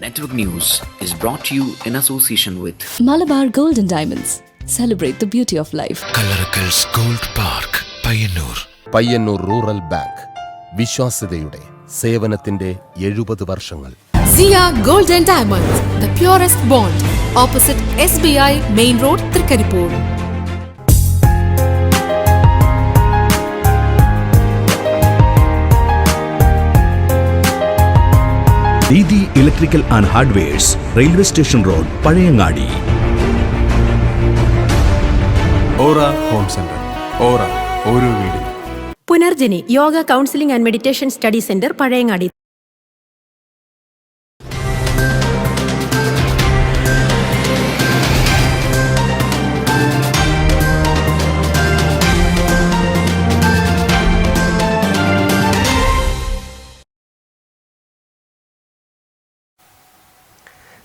Network News is brought to you in association with Malabar Gold and Diamonds. Celebrate the beauty of life. Kallarakals Gold Park, Payyannur. Payyannur rural bank വിശ്വാസ്യതയുടെ സേവനത്തിന്റെ 70 വർഷങ്ങൾ. Zia Gold and Diamonds, the purest bond. Opposite SBI Main Road, Trikkaripur. Didi electrical and hardwares, railway station road, Pazhayangadi. Aura home centre, Aura ഓരോ വീടും. Punarjani yoga counselling and meditation study centre, Pazhayangadi.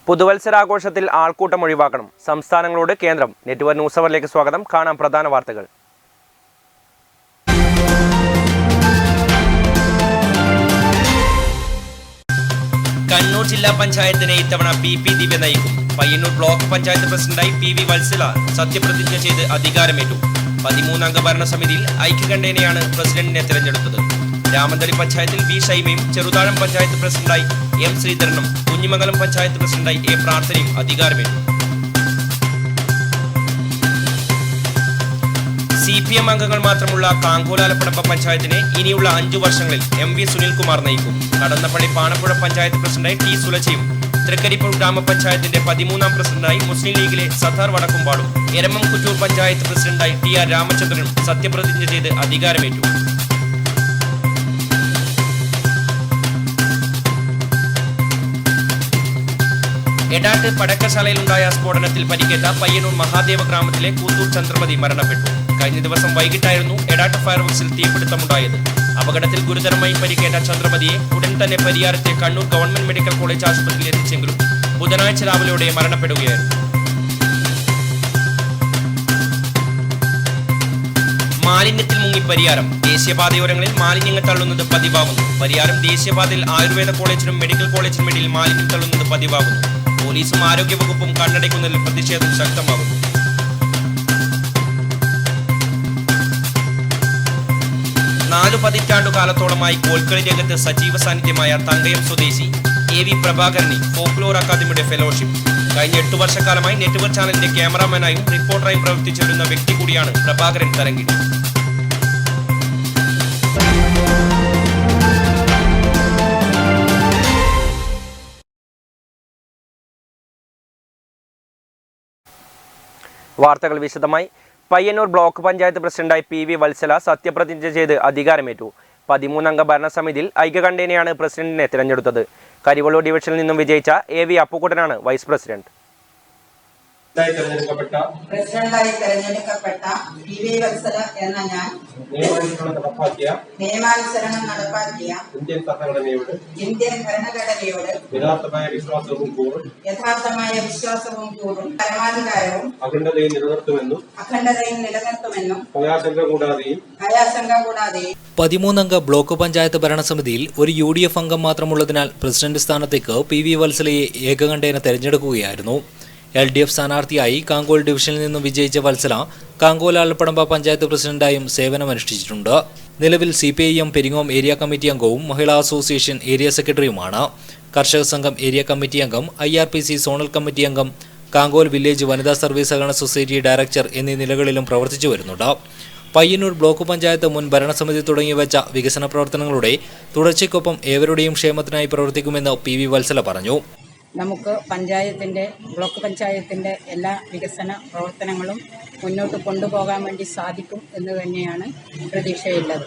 പുതുവത്സരാഘോഷത്തിൽ ആൾക്കൂട്ടം ഒഴിവാക്കണം. സംസ്ഥാനങ്ങളോട് കേന്ദ്രം. നെറ്റ്വർക്ക് ന്യൂസ് അവറിലേക്ക് സ്വാഗതം. കാണാം പ്രധാന വാർത്തകൾ. കണ്ണൂർ ജില്ലാ പഞ്ചായത്തിനെ ഇത്തവണ PP ദിവ്യ നയിക്കും. പയ്യന്നൂർ ബ്ലോക്ക് പഞ്ചായത്ത് പ്രസിഡന്റായി PV വത്സല സത്യപ്രതിജ്ഞ ചെയ്ത് അധികാരമേറ്റു. 13-അംഗ ഭരണസമിതിയിൽ ഐക്യകണ്ഠേനയാണ് പ്രസിഡന്റിനെ തിരഞ്ഞെടുത്തത്. രാമന്തളി പഞ്ചായത്തിൽ V ഷൈമയും, ചെറുതാഴം പഞ്ചായത്ത് പ്രസിഡന്റായി M ശ്രീധരനും, കുഞ്ഞിമംഗലം പഞ്ചായത്ത് പ്രസിഡന്റായി A പ്രാർത്ഥനയും അധികാരമേറ്റു. CPM അംഗങ്ങൾ മാത്രമുള്ള കാങ്കോലാലപ്പടമ്പ പഞ്ചായത്തിനെ ഇനിയുള്ള 5 വർഷങ്ങളിൽ MV സുനിൽകുമാർ നയിക്കും. കടന്നപ്പള്ളി പാണപ്പുഴ പഞ്ചായത്ത് പ്രസിഡന്റായി T സുലച്ചയും, തൃക്കരിപ്പൂർ ഗ്രാമപഞ്ചായത്തിന്റെ 13-ാം പ്രസിഡന്റായി മുസ്ലിം ലീഗിലെ സത്താർ വടക്കുംപാടും, എരമം കുറ്റൂർ പഞ്ചായത്ത് പ്രസിഡന്റായി TR രാമചന്ദ്രനും സത്യപ്രതിജ്ഞ ചെയ്ത് അധികാരമേറ്റു. എടാട്ട് പടക്കശാലയിലുണ്ടായ സ്ഫോടനത്തിൽ പരിക്കേറ്റ പയ്യന്നൂർ മഹാദേവ ഗ്രാമത്തിലെ കൂത്തൂർ ചന്ദ്രമതി മരണപ്പെട്ടു. കഴിഞ്ഞ ദിവസം വൈകിട്ടായിരുന്നു എടാട്ട് ഫയർവർക്സിൽ തീപിടുത്തമുണ്ടായത്. അപകടത്തിൽ ഗുരുതരമായി പരിക്കേറ്റ ചന്ദ്രമതിയെ ഉടൻ തന്നെ പരിയാരത്തെ കണ്ണൂർ ഗവൺമെന്റ് മെഡിക്കൽ കോളേജ് ആശുപത്രിയിൽ എത്തിച്ചെങ്കിലും ബുധനാഴ്ച രാവിലെയോടെ മരണപ്പെടുകയായിരുന്നു. മാലിന്യത്തിൽ മുങ്ങി പരിയാരം. ദേശീയപാതയോരങ്ങളിൽ മാലിന്യങ്ങൾ തള്ളുന്നത് പതിവാകുന്നു. പരിയാരം ദേശീയപാതയിൽ ആയുർവേദ കോളേജിനും മെഡിക്കൽ കോളേജിനും ഇടയിൽ മാലിന്യം തള്ളുന്നത് പതിവാകുന്നു. പോലീസും ആരോഗ്യവകുപ്പും കണ്ണടയ്ക്കുന്നതിൽ പ്രതിഷേധം ശക്തമാകുന്നു. 4 പതിറ്റാണ്ടുകാലത്തോളമായി കോൽക്കളി രംഗത്ത് സജീവ സാന്നിധ്യമായ തങ്കയം സ്വദേശി AV പ്രഭാകരന് ഫോക്ലോർ അക്കാദമിയുടെ ഫെലോഷിപ്പ്. കഴിഞ്ഞ 8 വർഷക്കാലമായി നെറ്റ്വർക്ക് ചാനലിന്റെ ക്യാമറാമാനായും റിപ്പോർട്ടറായും പ്രവർത്തിച്ചു വരുന്ന വ്യക്തി കൂടിയാണ് പ്രഭാകരൻ തരങ്കിടി. വാർത്തകൾ വിശദമായി. പയ്യന്നൂർ ബ്ലോക്ക് പഞ്ചായത്ത് പ്രസിഡന്റായി PV വത്സല സത്യപ്രതിജ്ഞ ചെയ്ത് അധികാരമേറ്റു. 13-അംഗ ഭരണസമിതിയിൽ ഐക്യകണ്ഠേനയാണ് പ്രസിഡന്റിനെ തിരഞ്ഞെടുത്തത്. കരിവള്ളൂർ ഡിവിഷനിൽ നിന്നും വിജയിച്ച AV അപ്പുക്കുട്ടനാണ് വൈസ് പ്രസിഡന്റ്. പ്രസിഡന്റായി തെരഞ്ഞെടുക്കപ്പെട്ട PV വത്സല എന്ന ഞാൻ നിയമാനുസരണം നടപ്പാക്കിയ ഇന്ത്യൻ ഭരണഘടനയോട് യഥാർത്ഥമായ വിശ്വാസവും കൂറും പരമാധികാരവും അഖണ്ഡതയും നിലനിർത്തുമെന്നും ഭയാശങ്ക കൂടാതെയും 13-അംഗ ബ്ലോക്ക് പഞ്ചായത്ത് ഭരണസമിതിയിൽ ഒരു UDF അംഗം മാത്രമുള്ളതിനാൽ പ്രസിഡന്റ് സ്ഥാനത്തേക്ക് PV വത്സലയെ ഏകകണ്ഠേന തെരഞ്ഞെടുക്കുകയായിരുന്നു. LDF സ്ഥാനാർത്ഥിയായി കാങ്കോൽ ഡിവിഷനിൽ നിന്നും വിജയിച്ച വത്സല കാങ്കോൽ ആലപ്പടമ്പ പഞ്ചായത്ത് പ്രസിഡന്റായും സേവനമനുഷ്ഠിച്ചിട്ടുണ്ട്. നിലവിൽ CPIM പെരിങ്ങോം ഏരിയ കമ്മിറ്റി അംഗവും മഹിളാ അസോസിയേഷൻ ഏരിയ സെക്രട്ടറിയുമാണ്. കർഷക സംഘം ഏരിയ കമ്മിറ്റി അംഗം, IRPC സോണൽ കമ്മിറ്റി അംഗം, കാങ്കോൽ വില്ലേജ് വനിതാ സർവീസ് സഹകരണ സൊസൈറ്റി ഡയറക്ടർ എന്നീ നിലകളിലും പ്രവർത്തിച്ചു വരുന്നുണ്ട്. പയ്യന്നൂർ ബ്ലോക്ക് പഞ്ചായത്ത് മുൻ ഭരണസമിതി തുടങ്ങി വെച്ച വികസന പ്രവർത്തനങ്ങളുടെ തുടർച്ചയ്ക്കൊപ്പം ഏവരുടെയും ക്ഷേമത്തിനായി പ്രവർത്തിക്കുമെന്ന് PV വത്സല പറഞ്ഞു. നമുക്ക് ബ്ലോക്ക് പഞ്ചായത്തിൻ്റെ എല്ലാ വികസന പ്രവർത്തനങ്ങളും മുന്നോട്ട് കൊണ്ടുപോകാൻ വേണ്ടി സാധിക്കും എന്ന് തന്നെയാണ് പ്രതീക്ഷയുള്ളത്.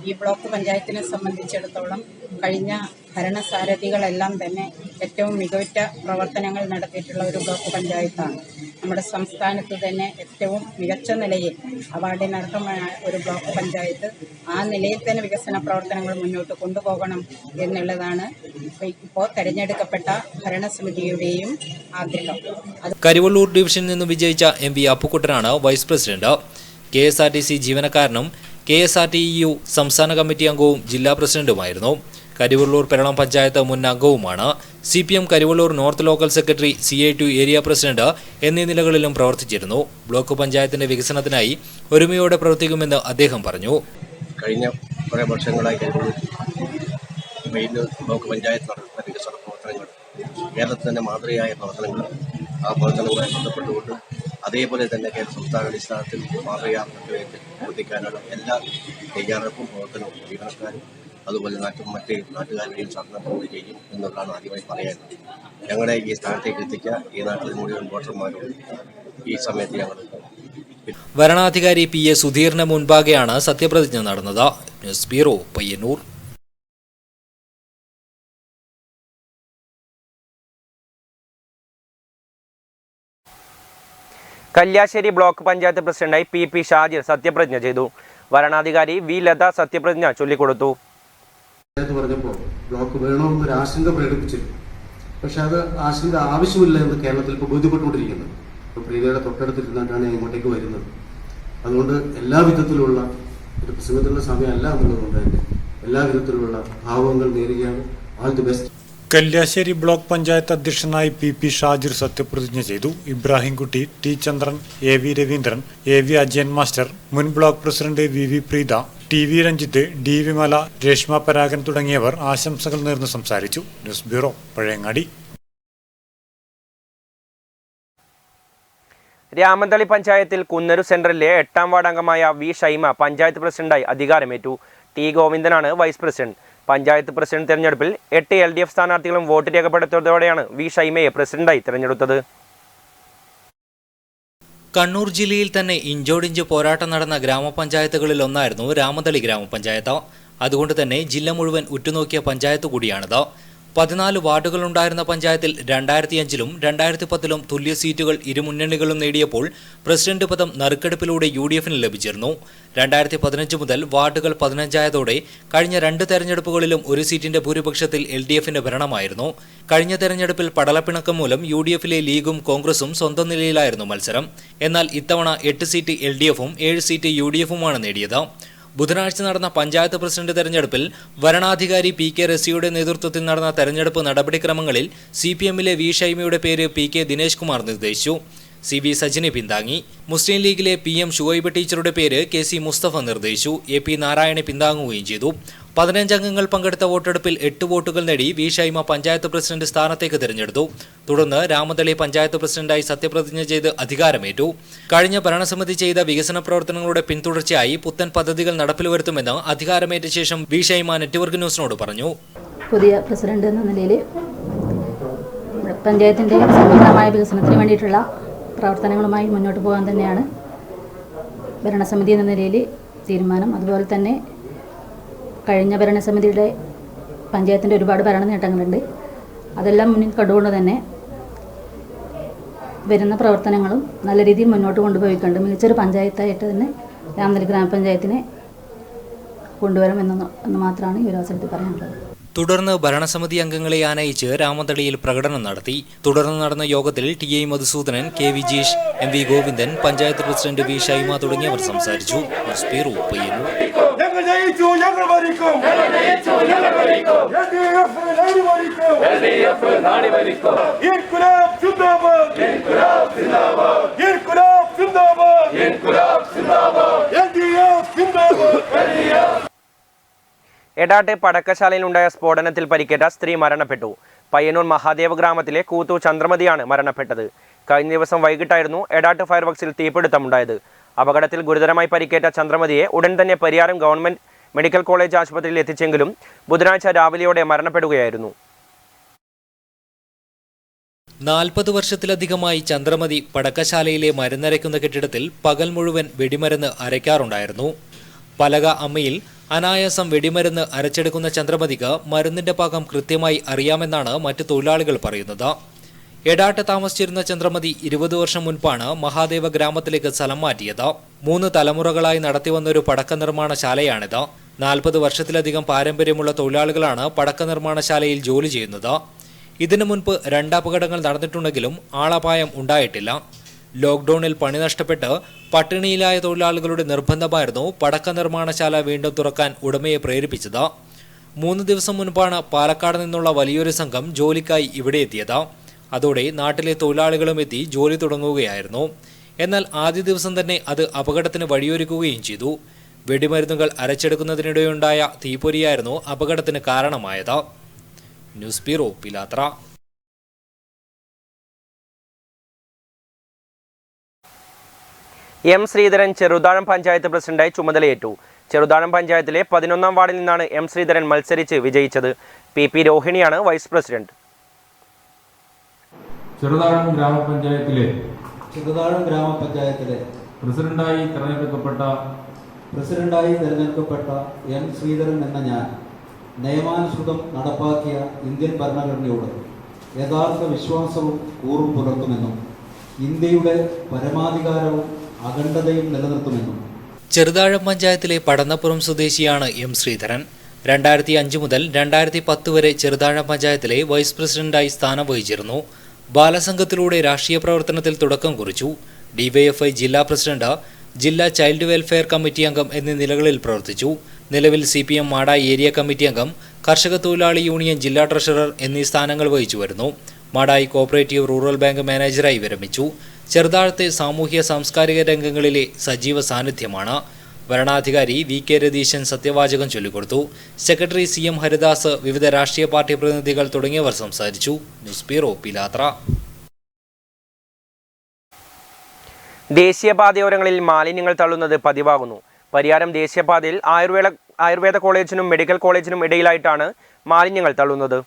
ഈ ബ്ലോക്ക് പഞ്ചായത്തിനെ സംബന്ധിച്ചിടത്തോളം കഴിഞ്ഞ ഭരണസാരഥികളെല്ലാം തന്നെ ഏറ്റവും മികവുറ്റ പ്രവർത്തനങ്ങൾ നടത്തിയിട്ടുള്ള ഒരു ബ്ലോക്ക് പഞ്ചായത്താണ്. നമ്മുടെ സംസ്ഥാനത്ത് തന്നെ ഏറ്റവും മികച്ച നിലയിൽ അവാർഡിനർഹമായ ഒരു ബ്ലോക്ക് പഞ്ചായത്ത്. ആ നിലയിൽ തന്നെ വികസന പ്രവർത്തനങ്ങൾ മുന്നോട്ട് കൊണ്ടുപോകണം എന്നുള്ളതാണ് ഇപ്പോൾ തെരഞ്ഞെടുക്കപ്പെട്ട ഭരണസമിതിയുടെയും ആഗ്രഹം. കരിവള്ളൂർ ഡിവിഷനിൽ നിന്നും വിജയിച്ച MV അപ്പുക്കുട്ടനാണ് വൈസ് പ്രസിഡന്റ്. KSRTC ജീവനക്കാരനും KSRTU സംസ്ഥാന കമ്മിറ്റി അംഗവും ജില്ലാ പ്രസിഡന്റുമായിരുന്നു. കരിവള്ളൂർ പെരളം പഞ്ചായത്ത് മുൻ അംഗവുമാണ്. CPM Karivellur north local secretary, CI2 area president എന്നീ നിലകളിലും പ്രവർത്തിച്ചിരുന്നു. ബ്ലോക്ക് പഞ്ചായത്തിന്റെ വികസനത്തിനായി ഒരുമയോടെ പ്രവർത്തിക്കുമെന്ന് അദ്ദേഹം പറഞ്ഞു. കഴിഞ്ഞ കുറേ വർഷങ്ങളായി ബ്ലോക്ക് പഞ്ചായത്ത് നടത്തുന്ന വികസന പ്രവർത്തനങ്ങൾ കേരളത്തിൽ തന്നെ മാതൃകയായ പ്രവർത്തനങ്ങൾ, ആ പ്രവർത്തനങ്ങളുമായി ബന്ധപ്പെട്ടുകൊണ്ട് അതേപോലെ തന്നെ കേരള സംസ്ഥാന അടിസ്ഥാനത്തിൽ മാതൃകയാണെന്ന് പ്രവർത്തിക്കാനുള്ള എല്ലാ തയ്യാറെടുപ്പും പ്രവർത്തനവും ജീവനക്കാരും അതുപോലെ മറ്റ് നാട്ടുകാരുടെയും സഹകരണത്തോടെ ചെയ്യും എന്നുള്ളതാണ് ആദ്യമായി പറയാനുള്ളത്. ഞങ്ങളെ ഈ സ്ഥാനത്തേക്ക് എത്തിച്ച ഈ നാട്ടിലെ മുഴുവൻ വോട്ടർമാരോട് ഈ സമയത്ത് ഞങ്ങൾ വരണാധികാരി PA സുധീറിന് മുൻപാകെയാണ് സത്യപ്രതിജ്ഞ നടന്നത്. News bureau, Payyanur. Kalliasseri block panchayat പ്രസിഡന്റായി PP ഷാജിർ സത്യപ്രതിജ്ഞ ചെയ്തു. വരണാധികാരി V ലത സത്യപ്രതിജ്ഞ ചൊല്ലിക്കൊടുത്തു. പറഞ്ഞപ്പോൾ ബ്ലോക്ക് വേണമെന്നൊരു ആശങ്ക പ്രകടിപ്പിച്ചിരുന്നു. പക്ഷെ അത് ആശങ്ക ആവശ്യമില്ല എന്ന് കേരളത്തിൽ ഇപ്പോൾ ബോധ്യപ്പെട്ടുകൊണ്ടിരിക്കുന്നത്. പ്രീതിയുടെ തൊട്ടടുത്തിരുന്നിട്ടാണ് ഇങ്ങോട്ടേക്ക് വരുന്നത്. അതുകൊണ്ട് എല്ലാ വിധത്തിലുള്ള ഒരു പ്രസംഗത്തിലുള്ള സമയമല്ല എന്നുള്ളതുകൊണ്ട് തന്നെ എല്ലാ വിധത്തിലുള്ള ഭാവങ്ങൾ നേരുകയാണ്. All the best. Kalliasseri block panchayat അധ്യക്ഷനായി PP ഷാജിർ സത്യപ്രതിജ്ഞ ചെയ്തു. Ibrahimkutty, T Chandran, AV Raveendran, AV Ajayan master, മുൻ block president VV Preetha, TV Ranjith, D Vimala, Reshma Paragan തുടങ്ങിയവർ ആശംസകൾ നേർന്ന് സംസാരിച്ചു. News bureau, Pazhayangadi. രാമന്തളി പഞ്ചായത്തിൽ കുന്നരു സെൻട്രലിലെ 8ാം വാർഡ് അംഗമായ V ഷൈമ പഞ്ചായത്ത് പ്രസിഡന്റായി അധികാരമേറ്റു. T ഗോവിന്ദനാണ് വൈസ് പ്രസിഡന്റ്. പഞ്ചായത്ത് പ്രസിഡന്റ് തെരഞ്ഞെടുപ്പിൽ 8 LDF സ്ഥാനാർത്ഥികളും വോട്ട് രേഖപ്പെടുത്തിയതോടെയാണ് V ഷൈമയെ പ്രസിഡന്റായി തെരഞ്ഞെടുത്തത്. കണ്ണൂർ ജില്ലയിൽ തന്നെ ഇഞ്ചോടിഞ്ച് പോരാട്ടം നടന്ന ഗ്രാമപഞ്ചായത്തുകളിൽ ഒന്നായിരുന്നു രാമന്തളി ഗ്രാമപഞ്ചായത്ത്. അതുകൊണ്ട് തന്നെ ജില്ല മുഴുവൻ ഉറ്റുനോക്കിയ പഞ്ചായത്ത് കൂടിയാണിത്. 14 വാർഡുകളുണ്ടായിരുന്ന പഞ്ചായത്തിൽ 2005-ലും 2010-ലും തുല്യ സീറ്റുകൾ ഇരുമുന്നണികളും നേടിയപ്പോൾ പ്രസിഡന്റ് പദം നറുക്കെടുപ്പിലൂടെ UDFന് ലഭിച്ചിരുന്നു. 2015 മുതൽ വാർഡുകൾ 15ആയതോടെ കഴിഞ്ഞ 2 തെരഞ്ഞെടുപ്പുകളിലും ഒരു സീറ്റിന്റെ ഭൂരിപക്ഷത്തിൽ LDFന്റെ ഭരണമായിരുന്നു. കഴിഞ്ഞ തെരഞ്ഞെടുപ്പിൽ പടലപ്പിണക്കം മൂലം UDFിലെ ലീഗും കോൺഗ്രസും സ്വന്തം നിലയിലായിരുന്നു മത്സരം. എന്നാൽ ഇത്തവണ 8 സീറ്റ് LDFും 7 സീറ്റ് UDFുമാണ് നേടിയത്. ബുധനാഴ്ച നടന്ന പഞ്ചായത്ത് പ്രസിഡന്റ് തെരഞ്ഞെടുപ്പിൽ വരണാധികാരി PK റസിയുടെ നേതൃത്വത്തിൽ നടന്ന തെരഞ്ഞെടുപ്പ് നടപടിക്രമങ്ങളിൽ CPMലെ V ഷൈമയുടെ പേര് PK ദിനേശ് കുമാർ നിർദ്ദേശിച്ചു. CV സജിനെ പിന്താങ്ങി. മുസ്ലിം ലീഗിലെ PM ഷുഹൈബ ടീച്ചറുടെ പേര് KC മുസ്തഫ നിർദ്ദേശിച്ചു. AP നാരായണനെ പിന്താങ്ങുകയും ചെയ്തു. 15 അംഗങ്ങൾ പങ്കെടുത്ത വോട്ടെടുപ്പിൽ 8 വോട്ടുകൾ നേടി V ഷൈമ പഞ്ചായത്ത് പ്രസിഡന്റ് സ്ഥാനത്തേക്ക് തെരഞ്ഞെടുത്തു. തുടർന്ന് രാമന്തളി പഞ്ചായത്ത് പ്രസിഡന്റായി സത്യപ്രതിജ്ഞ ചെയ്ത് അധികാരമേറ്റു. കഴിഞ്ഞ ഭരണസമിതി ചെയ്ത വികസന പ്രവർത്തനങ്ങളുടെ പിന്തുടർച്ചയായി പുത്തൻ പദ്ധതികൾ നടപ്പിൽ വരുത്തുമെന്ന് അധികാരമേറ്റ ശേഷം V ഷൈമ നെറ്റ്വർക്ക് ന്യൂസിനോട് പറഞ്ഞു. പുതിയ പ്രസിഡന്റ് എന്ന നിലയിൽ പഞ്ചായത്തിന്റെ സമഗ്രമായ വികസനത്തിന് വേണ്ടിയിട്ടുള്ള പ്രവർത്തനങ്ങളുമായി മുന്നോട്ട് പോകാൻ തന്നെയാണ് ഭരണസമിതി എന്ന നിലയിൽ തീരുമാനം. അതുപോലെ തന്നെ കഴിഞ്ഞ ഭരണസമിതിയുടെ പഞ്ചായത്തിൻ്റെ ഒരുപാട് ഭരണ നേട്ടങ്ങളുണ്ട്. അതെല്ലാം മുന്നിൽ കണ്ടുകൊണ്ട് തന്നെ വരുന്ന പ്രവർത്തനങ്ങളും നല്ല രീതിയിൽ മുന്നോട്ട് കൊണ്ടുപോയിക്കൊണ്ട് മികച്ചൊരു പഞ്ചായത്തായിട്ട് തന്നെ രാമന്തളി ഗ്രാമപഞ്ചായത്തിനെ കൊണ്ടുവരാമെന്ന് മാത്രമാണ് ഈ ഒരു അവസരത്തിൽ പറയാനുള്ളത്. തുടർന്ന് ഭരണസമിതി അംഗങ്ങളെ ആനയിച്ച് രാമന്തളിയിൽ പ്രകടനം നടത്തി. തുടർന്ന് നടന്ന യോഗത്തിൽ TI Madhusoodanan, K Vijeesh, MV Govindan, panchayat president V Shaima തുടങ്ങിയവർ സംസാരിച്ചു. News bureau, Payyannur. എടാട്ട് പടക്കശാലയിലുണ്ടായ സ്ഫോടനത്തിൽ പരിക്കേറ്റ സ്ത്രീ മരണപ്പെട്ടു. പയ്യന്നൂർ മഹാദേവ ഗ്രാമത്തിലെ കൂത്തു ചന്ദ്രമതിയാണ് മരണപ്പെട്ടത്. കഴിഞ്ഞ ദിവസം വൈകിട്ടായിരുന്നു എടാട്ട് ഫയർവർക്സിൽ തീപിടുത്തമുണ്ടായത്. അപകടത്തിൽ ഗുരുതരമായി പരിക്കേറ്റ ചന്ദ്രമതിയെ ഉടൻ തന്നെ പരിയാരം ഗവൺമെന്റ് മെഡിക്കൽ കോളേജ് ആശുപത്രിയിൽ എത്തിച്ചെങ്കിലും ബുധനാഴ്ച രാവിലെയോടെ മരണപ്പെടുകയായിരുന്നു. 40 വർഷത്തിലധികമായി ചന്ദ്രമതി പടക്കശാലയിലെ മരുന്നരയ്ക്കുന്ന കെട്ടിടത്തിൽ പകൽ മുഴുവൻ വെടിമരുന്ന് അരയ്ക്കാറുണ്ടായിരുന്നു. പലക അമ്മയിൽ അനായാസം വെടിമരുന്ന് അരച്ചെടുക്കുന്ന ചന്ദ്രമതിക്ക് മരുന്നിന്റെ പാകം കൃത്യമായി അറിയാമെന്നാണ് മറ്റു തൊഴിലാളികൾ പറയുന്നത്. എടാട്ട് താമസിച്ചിരുന്ന ചന്ദ്രമതി 20 വർഷം മുൻപാണ് മഹാദേവ ഗ്രാമത്തിലേക്ക് സ്ഥലം മാറ്റിയത്. 3 തലമുറകളായി നടത്തിവന്നൊരു പടക്ക നിർമ്മാണശാലയാണിത്. 40 വർഷത്തിലധികം പാരമ്പര്യമുള്ള തൊഴിലാളികളാണ് പടക്ക നിർമ്മാണശാലയിൽ ജോലി ചെയ്യുന്നത്. ഇതിനു മുൻപ് 2 അപകടങ്ങൾ നടന്നിട്ടുണ്ടെങ്കിലും ആളപായം ഉണ്ടായിട്ടില്ല. ലോക്ക്ഡൌണിൽ പണി നഷ്ടപ്പെട്ട് പട്ടിണിയിലായ തൊഴിലാളികളുടെ നിർബന്ധമായിരുന്നു പടക്ക നിർമ്മാണശാല വീണ്ടും തുറക്കാൻ ഉടമയെ പ്രേരിപ്പിച്ചത്. 3 ദിവസം മുൻപാണ് പാലക്കാട് നിന്നുള്ള വലിയൊരു സംഘം ജോലിക്കായി ഇവിടെ എത്തിയത്. അതോടെ നാട്ടിലെ തൊഴിലാളികളും എത്തി ജോലി തുടങ്ങുകയായിരുന്നു. എന്നാൽ ആദ്യ ദിവസം തന്നെ അത് അപകടത്തിന് വഴിയൊരുക്കുകയും ചെയ്തു. വെടിമരുന്നുകൾ അരച്ചെടുക്കുന്നതിനിടെയുണ്ടായ തീപ്പൊരിയായിരുന്നു അപകടത്തിന് കാരണമായത്. News bureau, Pilathara. M Sreedharan Cheruthazham panchayat പ്രസിഡന്റായി ചുമതലയേറ്റു. ചെറുതാഴം പഞ്ചായത്തിലെ 11ാം വാർഡിൽ നിന്നാണ് എം ശ്രീധരൻ മത്സരിച്ച് വിജയിച്ചത്. പി രോഹിണിയാണ് വൈസ് പ്രസിഡന്റ്. ചെറുതാഴം ഗ്രാമപഞ്ചായത്തിലെ പ്രസിഡന്റായി തെരഞ്ഞെടുക്കപ്പെട്ട എം ശ്രീധരൻ എന്ന ഞാൻ നിയമാനുസൃതം നടപ്പാക്കിയ ഇന്ത്യൻ ഭരണഘടനയോട് യഥാർത്ഥ വിശ്വാസവും കൂറും പുലർത്തുമെന്നും ഇന്ത്യയുടെ പരമാധികാരവും അഖണ്ഡതയും നിലനിർത്തുമെന്നും. ചെറുതാഴം പഞ്ചായത്തിലെ പടന്നപ്പുറം സ്വദേശിയാണ് എം ശ്രീധരൻ. 2005 മുതൽ 2010 വരെ ചെറുതാഴം പഞ്ചായത്തിലെ വൈസ് പ്രസിഡന്റായി സ്ഥാനം വഹിച്ചിരുന്നു. ബാലസംഘത്തിലൂടെ രാഷ്ട്രീയ പ്രവർത്തനത്തിൽ തുടക്കം കുറിച്ചു. ഡിവൈഎഫ്ഐ ജില്ലാ പ്രസിഡന്റ്, ജില്ലാ ചൈൽഡ് വെൽഫെയർ കമ്മിറ്റി അംഗം എന്നീ നിലകളിൽ പ്രവർത്തിച്ചു. നിലവിൽ CPM മാടായി ഏരിയ കമ്മിറ്റി അംഗം, കർഷക തൊഴിലാളി യൂണിയൻ ജില്ലാ ട്രഷറർ എന്നീ സ്ഥാനങ്ങൾ വഹിച്ചു വരുന്നു. മാടായി കോഓപ്പറേറ്റീവ് റൂറൽ ബാങ്ക് മാനേജറായി വിരമിച്ചു. ചെറുതാഴത്തെ സാമൂഹ്യ സാംസ്കാരിക രംഗങ്ങളിലെ സജീവ സാന്നിധ്യമാണ്. വരണാധികാരി VK രതീശൻ സത്യവാചകം ചൊല്ലിക്കൊടുത്തു. സെക്രട്ടറി CM ഹരിദാസ്, വിവിധ രാഷ്ട്രീയ പാർട്ടി പ്രതിനിധികൾ തുടങ്ങിയവർ സംസാരിച്ചു. ന്യൂസ് ബ്യൂറോ, പിലാത്ര. ദേശീയപാതയോരങ്ങളിൽ മാലിന്യങ്ങൾ തള്ളുന്നത് പതിവാകുന്നു. പരിയാരം ദേശീയപാതയിൽ ആയുർവേദ കോളേജിനും മെഡിക്കൽ കോളേജിനും ഇടയിലായിട്ടാണ് മാലിന്യങ്ങൾ തള്ളുന്നത്.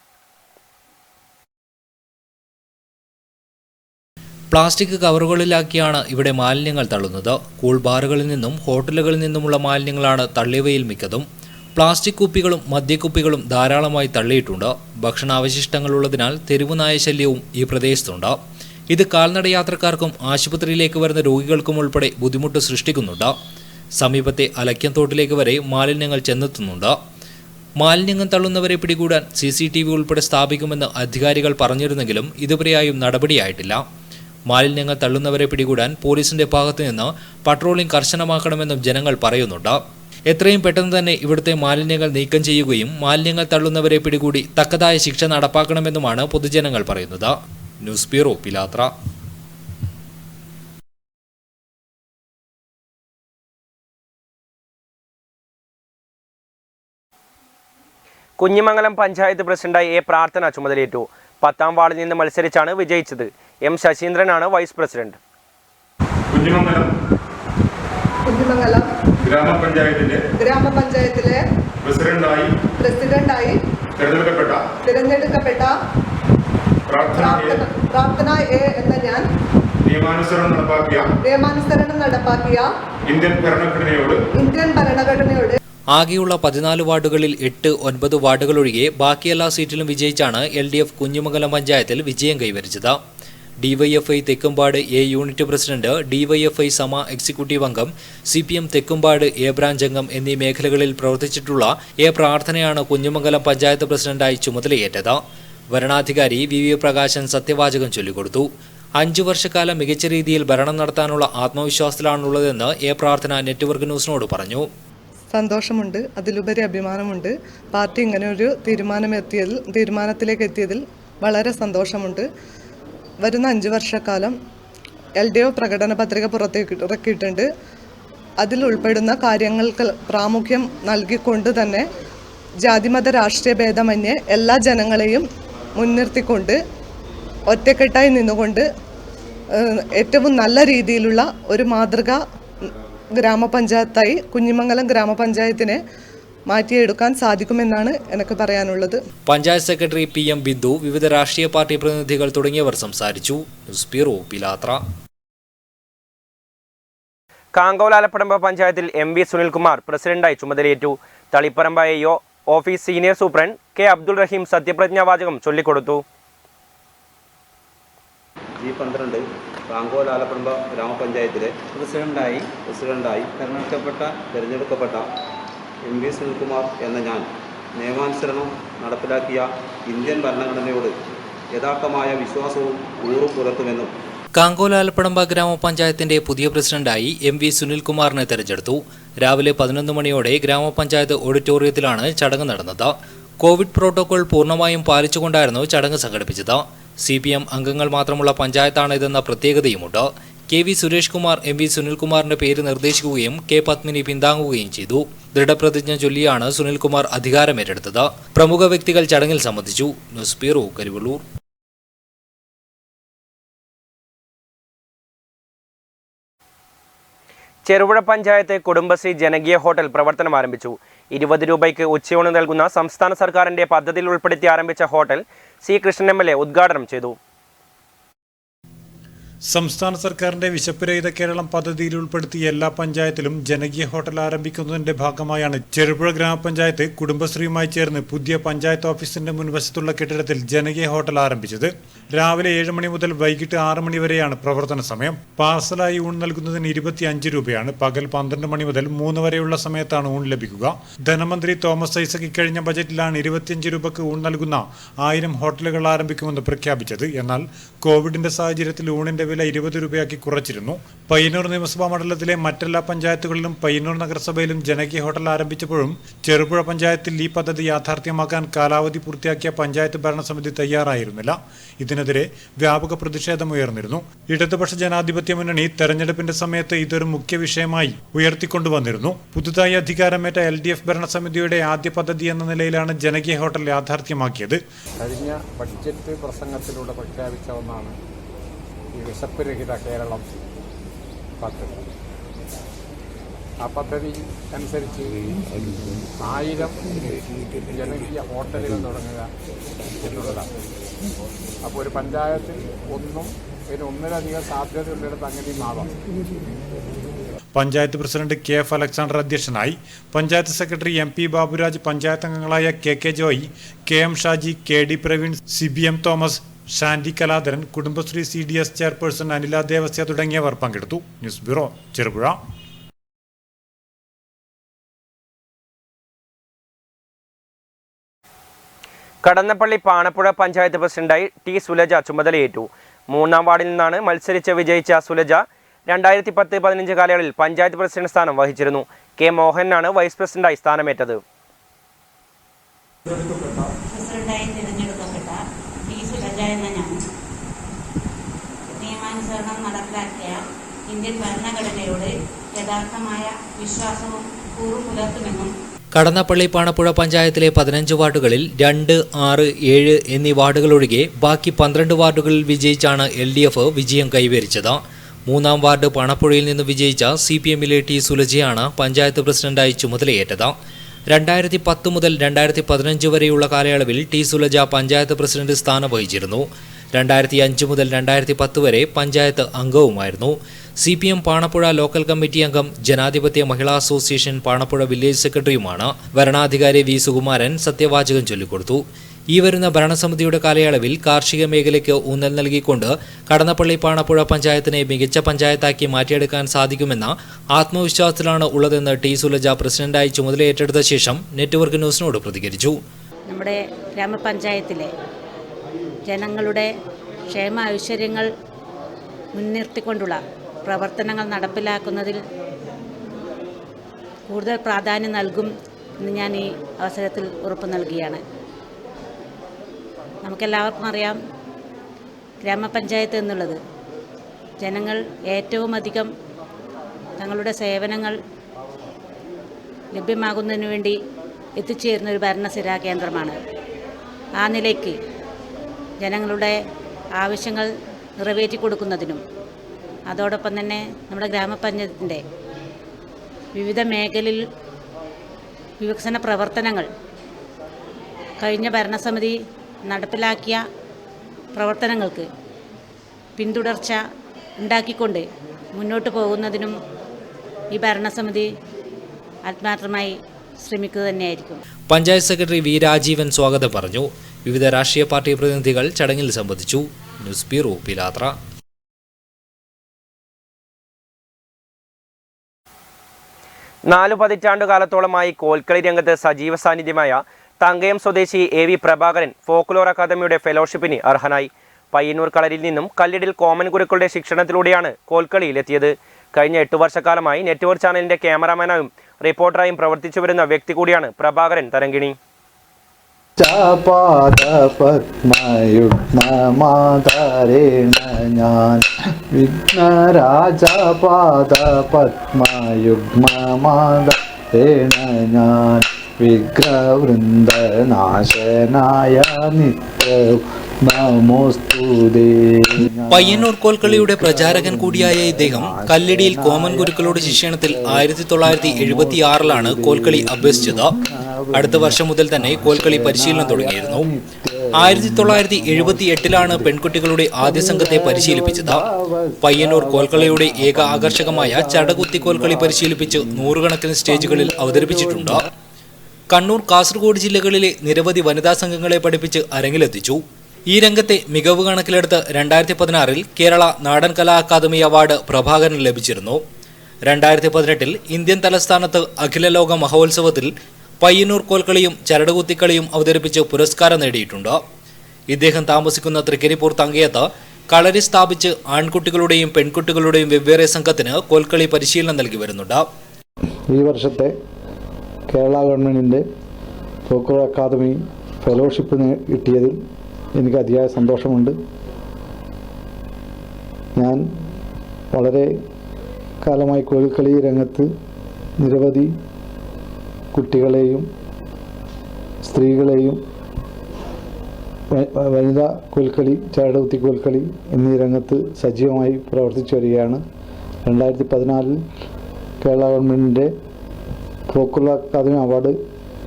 പ്ലാസ്റ്റിക് കവറുകളിലാക്കിയാണ് ഇവിടെ മാലിന്യങ്ങൾ തള്ളുന്നത്. കൂൾ ബാറുകളിൽ നിന്നും ഹോട്ടലുകളിൽ നിന്നുമുള്ള മാലിന്യങ്ങളാണ് തള്ളിയവയിൽ മിക്കതും. പ്ലാസ്റ്റിക് കുപ്പികളും മദ്യക്കുപ്പികളും ധാരാളമായി തള്ളിയിട്ടുണ്ട്. ഭക്ഷണാവശിഷ്ടങ്ങളുള്ളതിനാൽ തെരുവുനായ ശല്യവും ഈ പ്രദേശത്തുണ്ട്. ഇത് കാൽനട യാത്രക്കാർക്കും ആശുപത്രിയിലേക്ക് വരുന്ന രോഗികൾക്കും ഉൾപ്പെടെ ബുദ്ധിമുട്ട് സൃഷ്ടിക്കുന്നുണ്ട്. സമീപത്തെ അലക്യംതോട്ടിലേക്ക് വരെ മാലിന്യങ്ങൾ ചെന്നെത്തുന്നുണ്ട്. മാലിന്യങ്ങൾ തള്ളുന്നവരെ പിടികൂടാൻ CCTV ഉൾപ്പെടെ സ്ഥാപിക്കുമെന്ന് അധികാരികൾ പറഞ്ഞിരുന്നെങ്കിലും ഇതുവരെയായും നടപടിയായിട്ടില്ല. മാലിന്യങ്ങൾ തള്ളുന്നവരെ പിടികൂടാൻ പോലീസിന്റെ ഭാഗത്തു നിന്ന് പട്രോളിംഗ് കർശനമാക്കണമെന്നും ജനങ്ങൾ പറയുന്നുണ്ട്. എത്രയും പെട്ടെന്ന് തന്നെ ഇവിടുത്തെ മാലിന്യങ്ങൾ നീക്കം ചെയ്യുകയും മാലിന്യങ്ങൾ തള്ളുന്നവരെ പിടികൂടി തക്കതായ ശിക്ഷ നടപ്പാക്കണമെന്നുമാണ് പൊതുജനങ്ങൾ പറയുന്നത്. News bureau, Pilathara. കുഞ്ഞിമംഗലം പഞ്ചായത്ത് പ്രസിഡന്റായി A പ്രാർത്ഥന ചുമതലയേറ്റു. 10ാം വാർഡിൽ നിന്ന് മത്സരിച്ചാണ് വിജയിച്ചത്. M ശശീന്ദ്രനാണ് വൈസ് പ്രസിഡന്റ്. കുഞ്ഞിമംഗലം ഗ്രാമപഞ്ചായത്തിലെ പ്രസിഡന്റായി തിരഞ്ഞെടുക്കപ്പെട്ട പ്രാർത്ഥന A എന്ന ഞാൻ നിയമാനുസരണം നടപ്പാക്കിയ ഇന്ത്യൻ ഭരണഘടനയോട് ആകെയുള്ള 14 വാർഡുകളിൽ 8, 9 വാർഡുകളൊഴികെ ബാക്കി എല്ലാ സീറ്റിലും വിജയിച്ചാണ് LDF കുഞ്ഞിമംഗലം പഞ്ചായത്തിൽ വിജയം കൈവരിച്ചത്. DYFI Thekkumpad A unit president, DYFI സമ എക്സിക്യൂട്ടീവ് അംഗം, CPM തെക്കുംപാട് A ബ്രാഞ്ച് അംഗം എന്നീ മേഖലകളിൽ പ്രവർത്തിച്ചിട്ടുള്ള A പ്രാർത്ഥനയാണ് കുഞ്ഞിമംഗലം പഞ്ചായത്ത് പ്രസിഡന്റായി ചുമതലയേറ്റത്. വരണാധികാരി VV പ്രകാശൻ സത്യവാചകം ചൊല്ലിക്കൊടുത്തു. 5 വർഷക്കാലം മികച്ച രീതിയിൽ ഭരണം നടത്താനുള്ള ആത്മവിശ്വാസത്തിലാണുള്ളതെന്ന് A പ്രാർത്ഥന നെറ്റ്വർക്ക് ന്യൂസിനോട് പറഞ്ഞു. സന്തോഷമുണ്ട്, അതിലുപരി അഭിമാനമുണ്ട്. പാർട്ടി ഇങ്ങനെ ഒരു തീരുമാനത്തിലേക്ക് എത്തിയതിൽ വളരെ സന്തോഷമുണ്ട്. വരുന്ന 5 വർഷക്കാലം LDF പ്രകടന പത്രിക ഇറക്കിയിട്ടുണ്ട്. അതിൽ ഉൾപ്പെടുന്ന കാര്യങ്ങൾക്ക് പ്രാമുഖ്യം നൽകിക്കൊണ്ട് തന്നെ ജാതിമത രാഷ്ട്രീയ ഭേദമന്യേ എല്ലാ ജനങ്ങളെയും മുൻനിർത്തിക്കൊണ്ട് ഒറ്റക്കെട്ടായി നിന്നുകൊണ്ട് ഏറ്റവും നല്ല രീതിയിലുള്ള ഒരു മാതൃക ഗ്രാമപഞ്ചായത്തായി കുഞ്ഞിമംഗലം ഗ്രാമപഞ്ചായത്തിനെ മാറ്റിയെടുക്കാൻ സാധിക്കുമെന്നാണ് എനിക്ക് പറയാനുള്ളത്. പഞ്ചായത്ത് സെക്രട്ടറി PM ബിന്ദു, വിവിധ രാഷ്ട്രീയ പാർട്ടി പ്രതിനിധികൾ തുടങ്ങിയവർ സംസാരിച്ചു. News bureau, Pilathara. Kankol Alapadamba panchayat MV Sunilkumar പ്രസിഡന്റായി ചുമതലയേറ്റു. Taliparamba AO office senior superintendent K Abdul Rahim സത്യപ്രതിജ്ഞാവാചകം ചൊല്ലിക്കൊടുത്തു. G12 കാങ്കോൽ ആലപ്പടമ്പ ഗ്രാമപഞ്ചായത്തിലെ പ്രസിഡന്റായി തിരഞ്ഞെടുക്കപ്പെട്ട MV സുനിൽകുമാർ എന്ന ഞാൻ നിയമാനുസരണം നടപ്പിലാക്കിയ ഇന്ത്യൻ ഭരണഘടനയോട് യഥാർത്ഥമായ വിശ്വാസവും കൂറും പുലർത്തുമെന്നും. കാങ്കോൽ ആലപ്പടമ്പ ഗ്രാമപഞ്ചായത്തിന്റെ പുതിയ പ്രസിഡന്റായി MV സുനിൽകുമാറിനെ തെരഞ്ഞെടുത്തു. രാവിലെ 11 മണിയോടെ ഗ്രാമപഞ്ചായത്ത് ഓഡിറ്റോറിയത്തിലാണ് ചടങ്ങ് നടന്നത്. കോവിഡ് പ്രോട്ടോകോൾ പൂർണ്ണമായും പാലിച്ചുകൊണ്ടായിരുന്നു ചടങ്ങ് സംഘടിപ്പിച്ചത്. CPM അംഗങ്ങൾ മാത്രമുള്ള പഞ്ചായത്താണ് ഇതെന്ന പ്രത്യേകതയുമുണ്ട്. KV സുരേഷ് കുമാർ MV സുനിൽകുമാറിന്റെ പേര് നിർദ്ദേശിക്കുകയും K പത്മിനി പിന്താങ്ങുകയും ചെയ്തു. ദൃഢപ്രതിജ്ഞ ചൊല്ലിയാണ് സുനിൽകുമാർ അധികാരമേറ്റെടുത്തത്. പ്രമുഖ വ്യക്തികൾ ചടങ്ങിൽ സംബന്ധിച്ചു. News bureau, Karivellur. ചെറുപുഴ പഞ്ചായത്ത് കുടുംബശ്രീ ജനകീയ ഹോട്ടൽ പ്രവർത്തനം ആരംഭിച്ചു. 20 രൂപയ്ക്ക് ഉച്ചയൂണ് നൽകുന്ന സംസ്ഥാന സർക്കാരിന്റെ പദ്ധതിയിൽ ഉൾപ്പെടുത്തി ആരംഭിച്ച ഹോട്ടൽ C. കൃഷ്ണൻ MLA ഉദ്ഘാടനം ചെയ്തു. സംസ്ഥാന സർക്കാരിന്റെ വിശപ്പുരഹിത കേരളം പദ്ധതിയിൽ ഉൾപ്പെടുത്തി എല്ലാ പഞ്ചായത്തിലും ജനകീയ ഹോട്ടൽ ആരംഭിക്കുന്നതിന്റെ ഭാഗമായാണ് ചെറുപുഴ ഗ്രാമപഞ്ചായത്ത് കുടുംബശ്രീയുമായി ചേർന്ന് പുതിയ പഞ്ചായത്ത് ഓഫീസിന്റെ മുൻവശത്തുള്ള കെട്ടിടത്തിൽ ജനകീയ ഹോട്ടൽ ആരംഭിച്ചത്. രാവിലെ 7 മണി മുതൽ വൈകിട്ട് 6 മണി വരെയാണ് പ്രവർത്തന സമയം. പാർസലായി ഊൺ നൽകുന്നതിന് 25 രൂപയാണ്. പകൽ 12 മണി മുതൽ 3 വരെയുള്ള സമയത്താണ് ഊൺ ലഭിക്കുക. ധനമന്ത്രി തോമസ് ഐസക് ഇക്കഴിഞ്ഞ ബജറ്റിലാണ് 25 രൂപയ്ക്ക് ഊൺ നൽകുന്ന 1000 ഹോട്ടലുകൾ ആരംഭിക്കുമെന്ന് പ്രഖ്യാപിച്ചത്. എന്നാൽ കോവിഡിന്റെ സാഹചര്യത്തിൽ ഊണിന്റെ വില 20 രൂപയാക്കി കുറച്ചിരുന്നു. പയ്യന്നൂർ നിയമസഭാ മണ്ഡലത്തിലെ മറ്റെല്ലാ പഞ്ചായത്തുകളിലും പയ്യന്നൂർ നഗരസഭയിലും ജനകീയ ഹോട്ടൽ ആരംഭിച്ചപ്പോഴും ചെറുപുഴ പഞ്ചായത്തിൽ ഈ പദ്ധതി യാഥാർത്ഥ്യമാക്കാൻ കാലാവധി പൂർത്തിയാക്കിയ പഞ്ചായത്ത് ഭരണസമിതി തയ്യാറായിരുന്നില്ല. ഇതിനെതിരെ വ്യാപക പ്രതിഷേധമുയർന്നിരുന്നു. ഇടതുപക്ഷ ജനാധിപത്യ മുന്നണി തെരഞ്ഞെടുപ്പിന്റെ സമയത്ത് ഇതൊരു മുഖ്യ വിഷയമായി ഉയർത്തിക്കൊണ്ടുവന്നിരുന്നു. പുതുതായി അധികാരമേറ്റ LDF ഭരണസമിതിയുടെ ആദ്യ പദ്ധതി എന്ന നിലയിലാണ് ജനകീയ ഹോട്ടൽ യാഥാർത്ഥ്യമാക്കിയത്. കഴിഞ്ഞ ബഡ്ജറ്റ് പ്രസംഗത്തിലൂടെ പ്രഖ്യാപിച്ച ഒന്നാണ് ഈ വിശപ്പുരഹിത കേരളം പദ്ധതി. ആ പദ്ധതി അനുസരിച്ച് 1000 ജനകീയ ഹോട്ടലുകൾ തുടങ്ങുക എന്നുള്ളതാണ്. അപ്പോൾ ഒരു പഞ്ചായത്തിൽ ഒന്നിലധികം സാധ്യതയുള്ളിടത്ത് അങ്ങനെയും ആവാം. പഞ്ചായത്ത് പ്രസിഡന്റ് KF അലക്സാണ്ടർ അധ്യക്ഷനായി. പഞ്ചായത്ത് സെക്രട്ടറി MP ബാബുരാജ്, പഞ്ചായത്ത് അംഗങ്ങളായ KK Joy, KM Shaji, KD Praveen, CBM Thomas, Shandy Kaladharan, Kudumbashree CDS chairperson Anila Devasya തുടങ്ങിയവർ പങ്കെടുത്തു. News bureau, Cherupuzha. കടന്നപ്പള്ളി പാണപ്പുഴ പഞ്ചായത്ത് പ്രസിഡന്റായി T. സുലജ ചുമതലയേറ്റു. 3-ാം വാർഡിൽ നിന്നാണ് മത്സരിച്ച് വിജയിച്ച സുലജ 2010-15 കാലയളവിൽ പഞ്ചായത്ത് പ്രസിഡന്റ് സ്ഥാനം വഹിച്ചിരുന്നു. K. മോഹനാണ് വൈസ് പ്രസിഡന്റായി സ്ഥാനമേറ്റത്. പ്രസിഡന്റായി തിരഞ്ഞെടുക്കപ്പെട്ട T. സുലജ എന്ന ഞാൻ നിയമാനുസരണം നടപ്പിലാക്കിയ ഇന്ത്യൻ ഭരണഘടനയോട് യഥാർത്ഥമായ വിശ്വാസവും കൂറും പുലർത്തുമെന്നും കടന്നപ്പള്ളി പാണപ്പുഴ പഞ്ചായത്തിലെ 15 വാർഡുകളിൽ 2, 6, 7 എന്നീ വാർഡുകളൊഴികെ ബാക്കി 12 വാർഡുകളിൽ വിജയിച്ചാണ് LDF വിജയം കൈവരിച്ചത്. 3-ാം വാർഡ് പാണപ്പുഴയിൽ നിന്ന് വിജയിച്ച CPMലെ T. സുലജയാണ് പഞ്ചായത്ത് പ്രസിഡന്റായി ചുമതലയേറ്റത്. 2010 മുതൽ 2015 വരെയുള്ള കാലയളവിൽ T. സുലജ പഞ്ചായത്ത് പ്രസിഡന്റ് സ്ഥാനം വഹിച്ചിരുന്നു. 2005 മുതൽ 2010 വരെ പഞ്ചായത്ത് അംഗവുമായിരുന്നു. CPM പാണപ്പുഴ ലോക്കൽ കമ്മിറ്റി അംഗം, ജനാധിപത്യ മഹിളാ അസോസിയേഷൻ പാണപ്പുഴ വില്ലേജ് സെക്രട്ടറിയുമാണ്. വരണാധികാരി V. സുകുമാരൻ സത്യവാചകം ചൊല്ലിക്കൊടുത്തു. ഈ വരുന്ന ഭരണസമിതിയുടെ കാലയളവിൽ കാർഷിക മേഖലയ്ക്ക് ഊന്നൽ നൽകിക്കൊണ്ട് കടന്നപ്പള്ളി പാണപ്പുഴ പഞ്ചായത്തിനെ മികച്ച പഞ്ചായത്താക്കി മാറ്റിയെടുക്കാൻ സാധിക്കുമെന്ന ആത്മവിശ്വാസത്തിലാണ് ഉള്ളതെന്ന് T. സുലജ പ്രസിഡന്റായി ചുമതലയേറ്റെടുത്ത ശേഷം നെറ്റ്വർക്ക് ന്യൂസിനോട് പ്രതികരിച്ചു. നമ്മുടെ ഗ്രാമപഞ്ചായത്തിലെ ജനങ്ങളുടെ ക്ഷേമ ഐശ്വര്യങ്ങൾ മുൻനിർത്തിക്കൊണ്ടുള്ള പ്രവർത്തനങ്ങൾ നടപ്പിലാക്കുന്നതിൽ കൂടുതൽ പ്രാധാന്യം നൽകും എന്ന് ഞാൻ ഈ അവസരത്തിൽ ഉറപ്പ് നൽകുകയാണ്. നമുക്കെല്ലാവർക്കും അറിയാം, ഗ്രാമപഞ്ചായത്ത് എന്നുള്ളത് ജനങ്ങൾ ഏറ്റവും അധികം തങ്ങളുടെ സേവനങ്ങൾ ലഭ്യമാകുന്നതിന് വേണ്ടി എത്തിച്ചേരുന്ന ഒരു ഭരണസിരാ കേന്ദ്രമാണ്. ആ നിലയ്ക്ക് ജനങ്ങളുടെ ആവശ്യങ്ങൾ നിറവേറ്റി കൊടുക്കുന്നതിനും അതോടൊപ്പം തന്നെ നമ്മുടെ ഗ്രാമപഞ്ചായത്തിൻ്റെ വിവിധ മേഖലയിൽ വികസന പ്രവർത്തനങ്ങൾ കഴിഞ്ഞ ഭരണസമിതി നടപ്പിലാക്കിയ പ്രവർത്തനങ്ങൾക്ക് പിന്തുടർച്ച ഉണ്ടാക്കിക്കൊണ്ട് മുന്നോട്ട് പോകുന്നതിനും ഈ ഭരണസമിതി ആത്മാർത്ഥമായി ശ്രമിക്കുക തന്നെയായിരിക്കും. Panchayat secretary V. രാജീവൻ സ്വാഗതം പറഞ്ഞു. വിവിധ രാഷ്ട്രീയ പാർട്ടി പ്രതിനിധികൾ ചടങ്ങിൽ സംബന്ധിച്ചു. News bureau, Pilathara. നാലു പതിറ്റാണ്ടുകാലത്തോളമായി കോൽക്കളി രംഗത്ത് സജീവ സാന്നിധ്യമായ തങ്കയം സ്വദേശി AV പ്രഭാകരൻ ഫോക്ലോർ അക്കാദമിയുടെ ഫെലോഷിപ്പിന് അർഹനായി. പയ്യന്നൂർ കളരിയിൽ നിന്നും കല്ലിടിൽ കോമൻ ഗുരുക്കളുടെ ശിക്ഷണത്തിലൂടെയാണ് കോൽക്കളിയിലെത്തിയത്. കഴിഞ്ഞ 8 വർഷക്കാലമായി നെറ്റ്വർക്ക് ചാനലിന്റെ ക്യാമറാമാനായും റിപ്പോർട്ടറായും പ്രവർത്തിച്ചു വരുന്ന വ്യക്തി കൂടിയാണ് പ്രഭാകരൻ തരങ്കിണി. പാദപത്മയുഗ്മമാതാരേണ ഞാൻ വിഘ്നരാജപാദപത്മയുഗ്മമാതാരേണ ഞാൻ വിഗ്രഹവൃന്ദനാശനായ നിത്യവും നമോസ്തുതേ. പയ്യന്നൂർ കോൽക്കളിയുടെ പ്രചാരകൻ കൂടിയായ ഇദ്ദേഹം കല്ലിടിയിൽ കോമൻ ഗുരുക്കളുടെ ശിക്ഷണത്തിൽ 1976 കോൽക്കളി അഭ്യസിച്ചത്. അടുത്ത വർഷം മുതൽ തന്നെ കോൽക്കളി പരിശീലനം തുടങ്ങിയിരുന്നു. 1978 പെൺകുട്ടികളുടെ ആദ്യ സംഘത്തെ പരിശീലിപ്പിച്ചത്. പയ്യന്നൂർ കോൽക്കളിയുടെ ഏക ആകർഷകമായ ചടകുത്തി കോൽക്കളി പരിശീലിപ്പിച്ച് 100 കണക്കിന് സ്റ്റേജുകളിൽ അവതരിപ്പിച്ചിട്ടുണ്ട്. കണ്ണൂർ, കാസർഗോഡ് ജില്ലകളിലെ നിരവധി വനിതാ സംഘങ്ങളെ പഠിപ്പിച്ച് അരങ്ങിലെത്തിച്ചു. ഈ രംഗത്തെ മികവ് കണക്കിലെടുത്ത് 2016 കേരള നാടൻ കലാ അക്കാദമി അവാർഡ് പ്രഭാകരന് ലഭിച്ചിരുന്നു. 2018 ഇന്ത്യൻ തലസ്ഥാനത്ത് അഖില ലോക മഹോത്സവത്തിൽ പയ്യന്നൂർ കോൽക്കളിയും ചരടുകുത്തിക്കളിയും അവതരിപ്പിച്ച് പുരസ്കാരം നേടിയിട്ടുണ്ട്. ഇദ്ദേഹം താമസിക്കുന്ന തൃക്കരിപ്പൂർ തങ്കയത്ത് കളരി സ്ഥാപിച്ച് ആൺകുട്ടികളുടെയും പെൺകുട്ടികളുടെയും വെവ്വേറെ സംഘത്തിന് കോൽക്കളി പരിശീലനം നൽകി വരുന്നുണ്ട്. ഈ വർഷത്തെ കേരള ഗവൺമെൻറ്റിൻ്റെ ഫോക്ലോർ അക്കാദമി ഫെലോഷിപ്പ് കിട്ടിയതിൽ എനിക്ക് അതിയായ സന്തോഷമുണ്ട്. ഞാൻ വളരെ കാലമായി കോൽക്കളി രംഗത്ത് നിരവധി കുട്ടികളെയും സ്ത്രീകളെയും വനിതാ കോൽക്കളി, ചരടുകുത്തി കോൽക്കളി എന്നീ രംഗത്ത് സജീവമായി പ്രവർത്തിച്ചു വരികയാണ്. 2014 കേരള ഗവൺമെൻറ്റിൻ്റെ ഫോക്ലോർ അക്കാദമി അവാർഡ്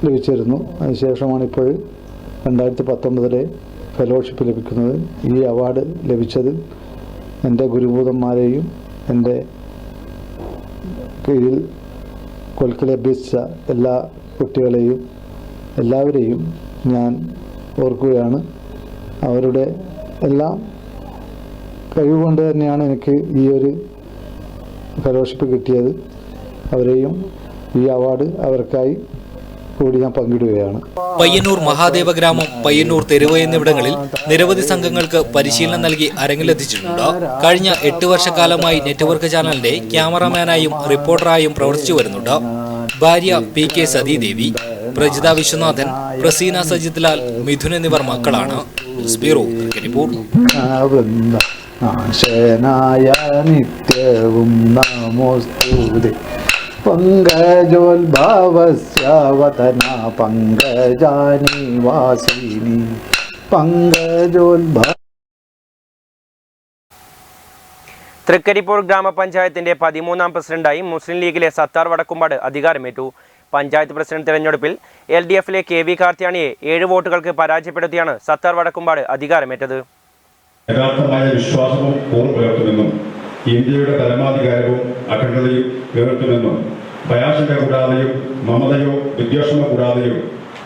ലഭിച്ചിരുന്നു. അതിനുശേഷമാണ് ഇപ്പോൾ 2019 ഫെലോഷിപ്പ് ലഭിക്കുന്നത്. ഈ അവാർഡ് ലഭിച്ചത് എൻ്റെ ഗുരുഭൂതന്മാരെയും എൻ്റെ കീഴിൽ കോൽക്കളി അഭ്യസിച്ച എല്ലാ കുട്ടികളെയും എല്ലാവരെയും ഞാൻ ഓർക്കുകയാണ്. അവരുടെ എല്ലാം കഴിവുകൊണ്ട് തന്നെയാണ് എനിക്ക് ഈ ഒരു ഫെലോഷിപ്പ് കിട്ടിയത്. അവരെയും ഈ അവാർഡ് അവർക്കായി കൂടി ഞാൻ പങ്കിടുകയാണ്. പയ്യന്നൂർ മഹാദേവ ഗ്രാമം, പയ്യന്നൂർ തെരുവ് എന്നിവിടങ്ങളിൽ നിരവധി സംഘങ്ങൾക്ക് പരിശീലനം നൽകി അരങ്ങിലെത്തിച്ചിട്ടുണ്ട്. കഴിഞ്ഞ 8 വർഷക്കാലമായി നെറ്റ്വർക്ക് ചാനലിന്റെ ക്യാമറാമാനായും റിപ്പോർട്ടറായും പ്രവർത്തിച്ചു വരുന്നുണ്ട്. ഭാര്യ PK സതീദേവി, പ്രജിത വിശ്വനാഥൻ, പ്രസീന സജിത് ലാൽ, മിഥുൻ എന്നിവർ മക്കളാണ്. News bureau, Thrikkaripur. നിത്യവും നമോസ്തുതേ. പങ്കജോത്ഭവസ്യ വദന പങ്കജാനിവാസിനി പങ്കജോത്ഭവ. തൃക്കരിപ്പൂർ ഗ്രാമപഞ്ചായത്തിന്റെ 13ാം പ്രസിഡന്റായി മുസ്ലിം ലീഗിലെ സത്താർ വടക്കുംപാട് അധികാരമേറ്റു. പഞ്ചായത്ത് പ്രസിഡന്റ് തെരഞ്ഞെടുപ്പിൽ LDF-ലെ KV കാർത്തിയാനിയെ 7 വോട്ടുകൾക്ക് പരാജയപ്പെടുത്തിയാണ് സത്താർ വടക്കുംപാട് അധികാരമേറ്റത്. യഥാർത്ഥമായ വിശ്വാസവും പുലർത്തുമെന്നും ഇന്ത്യയുടെ പരമാധികാരവും അഖണ്ഡതയും നിലനിർത്തുമെന്നും ഭയാശങ്ക കൂടാതെയും മമതയോ വിദ്വേഷമോ കൂടാതെയും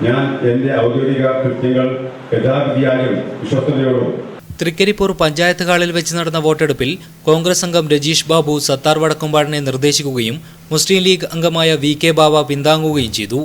ഞാൻ എൻ്റെ ഔദ്യോഗിക കൃത്യങ്ങൾ യഥാവിധിയായും വിശ്വസ്തയോടും. തൃക്കരിപ്പൂർ പഞ്ചായത്ത് ഹാളിൽ വെച്ച് നടന്ന വോട്ടെടുപ്പിൽ കോൺഗ്രസ് അംഗം രജീഷ് ബാബു സത്താർ വടക്കുംപാടിനെ നിർദ്ദേശിക്കുകയും മുസ്ലിം ലീഗ് അംഗമായ VK ബാബ പിന്താങ്ങുകയും ചെയ്തു.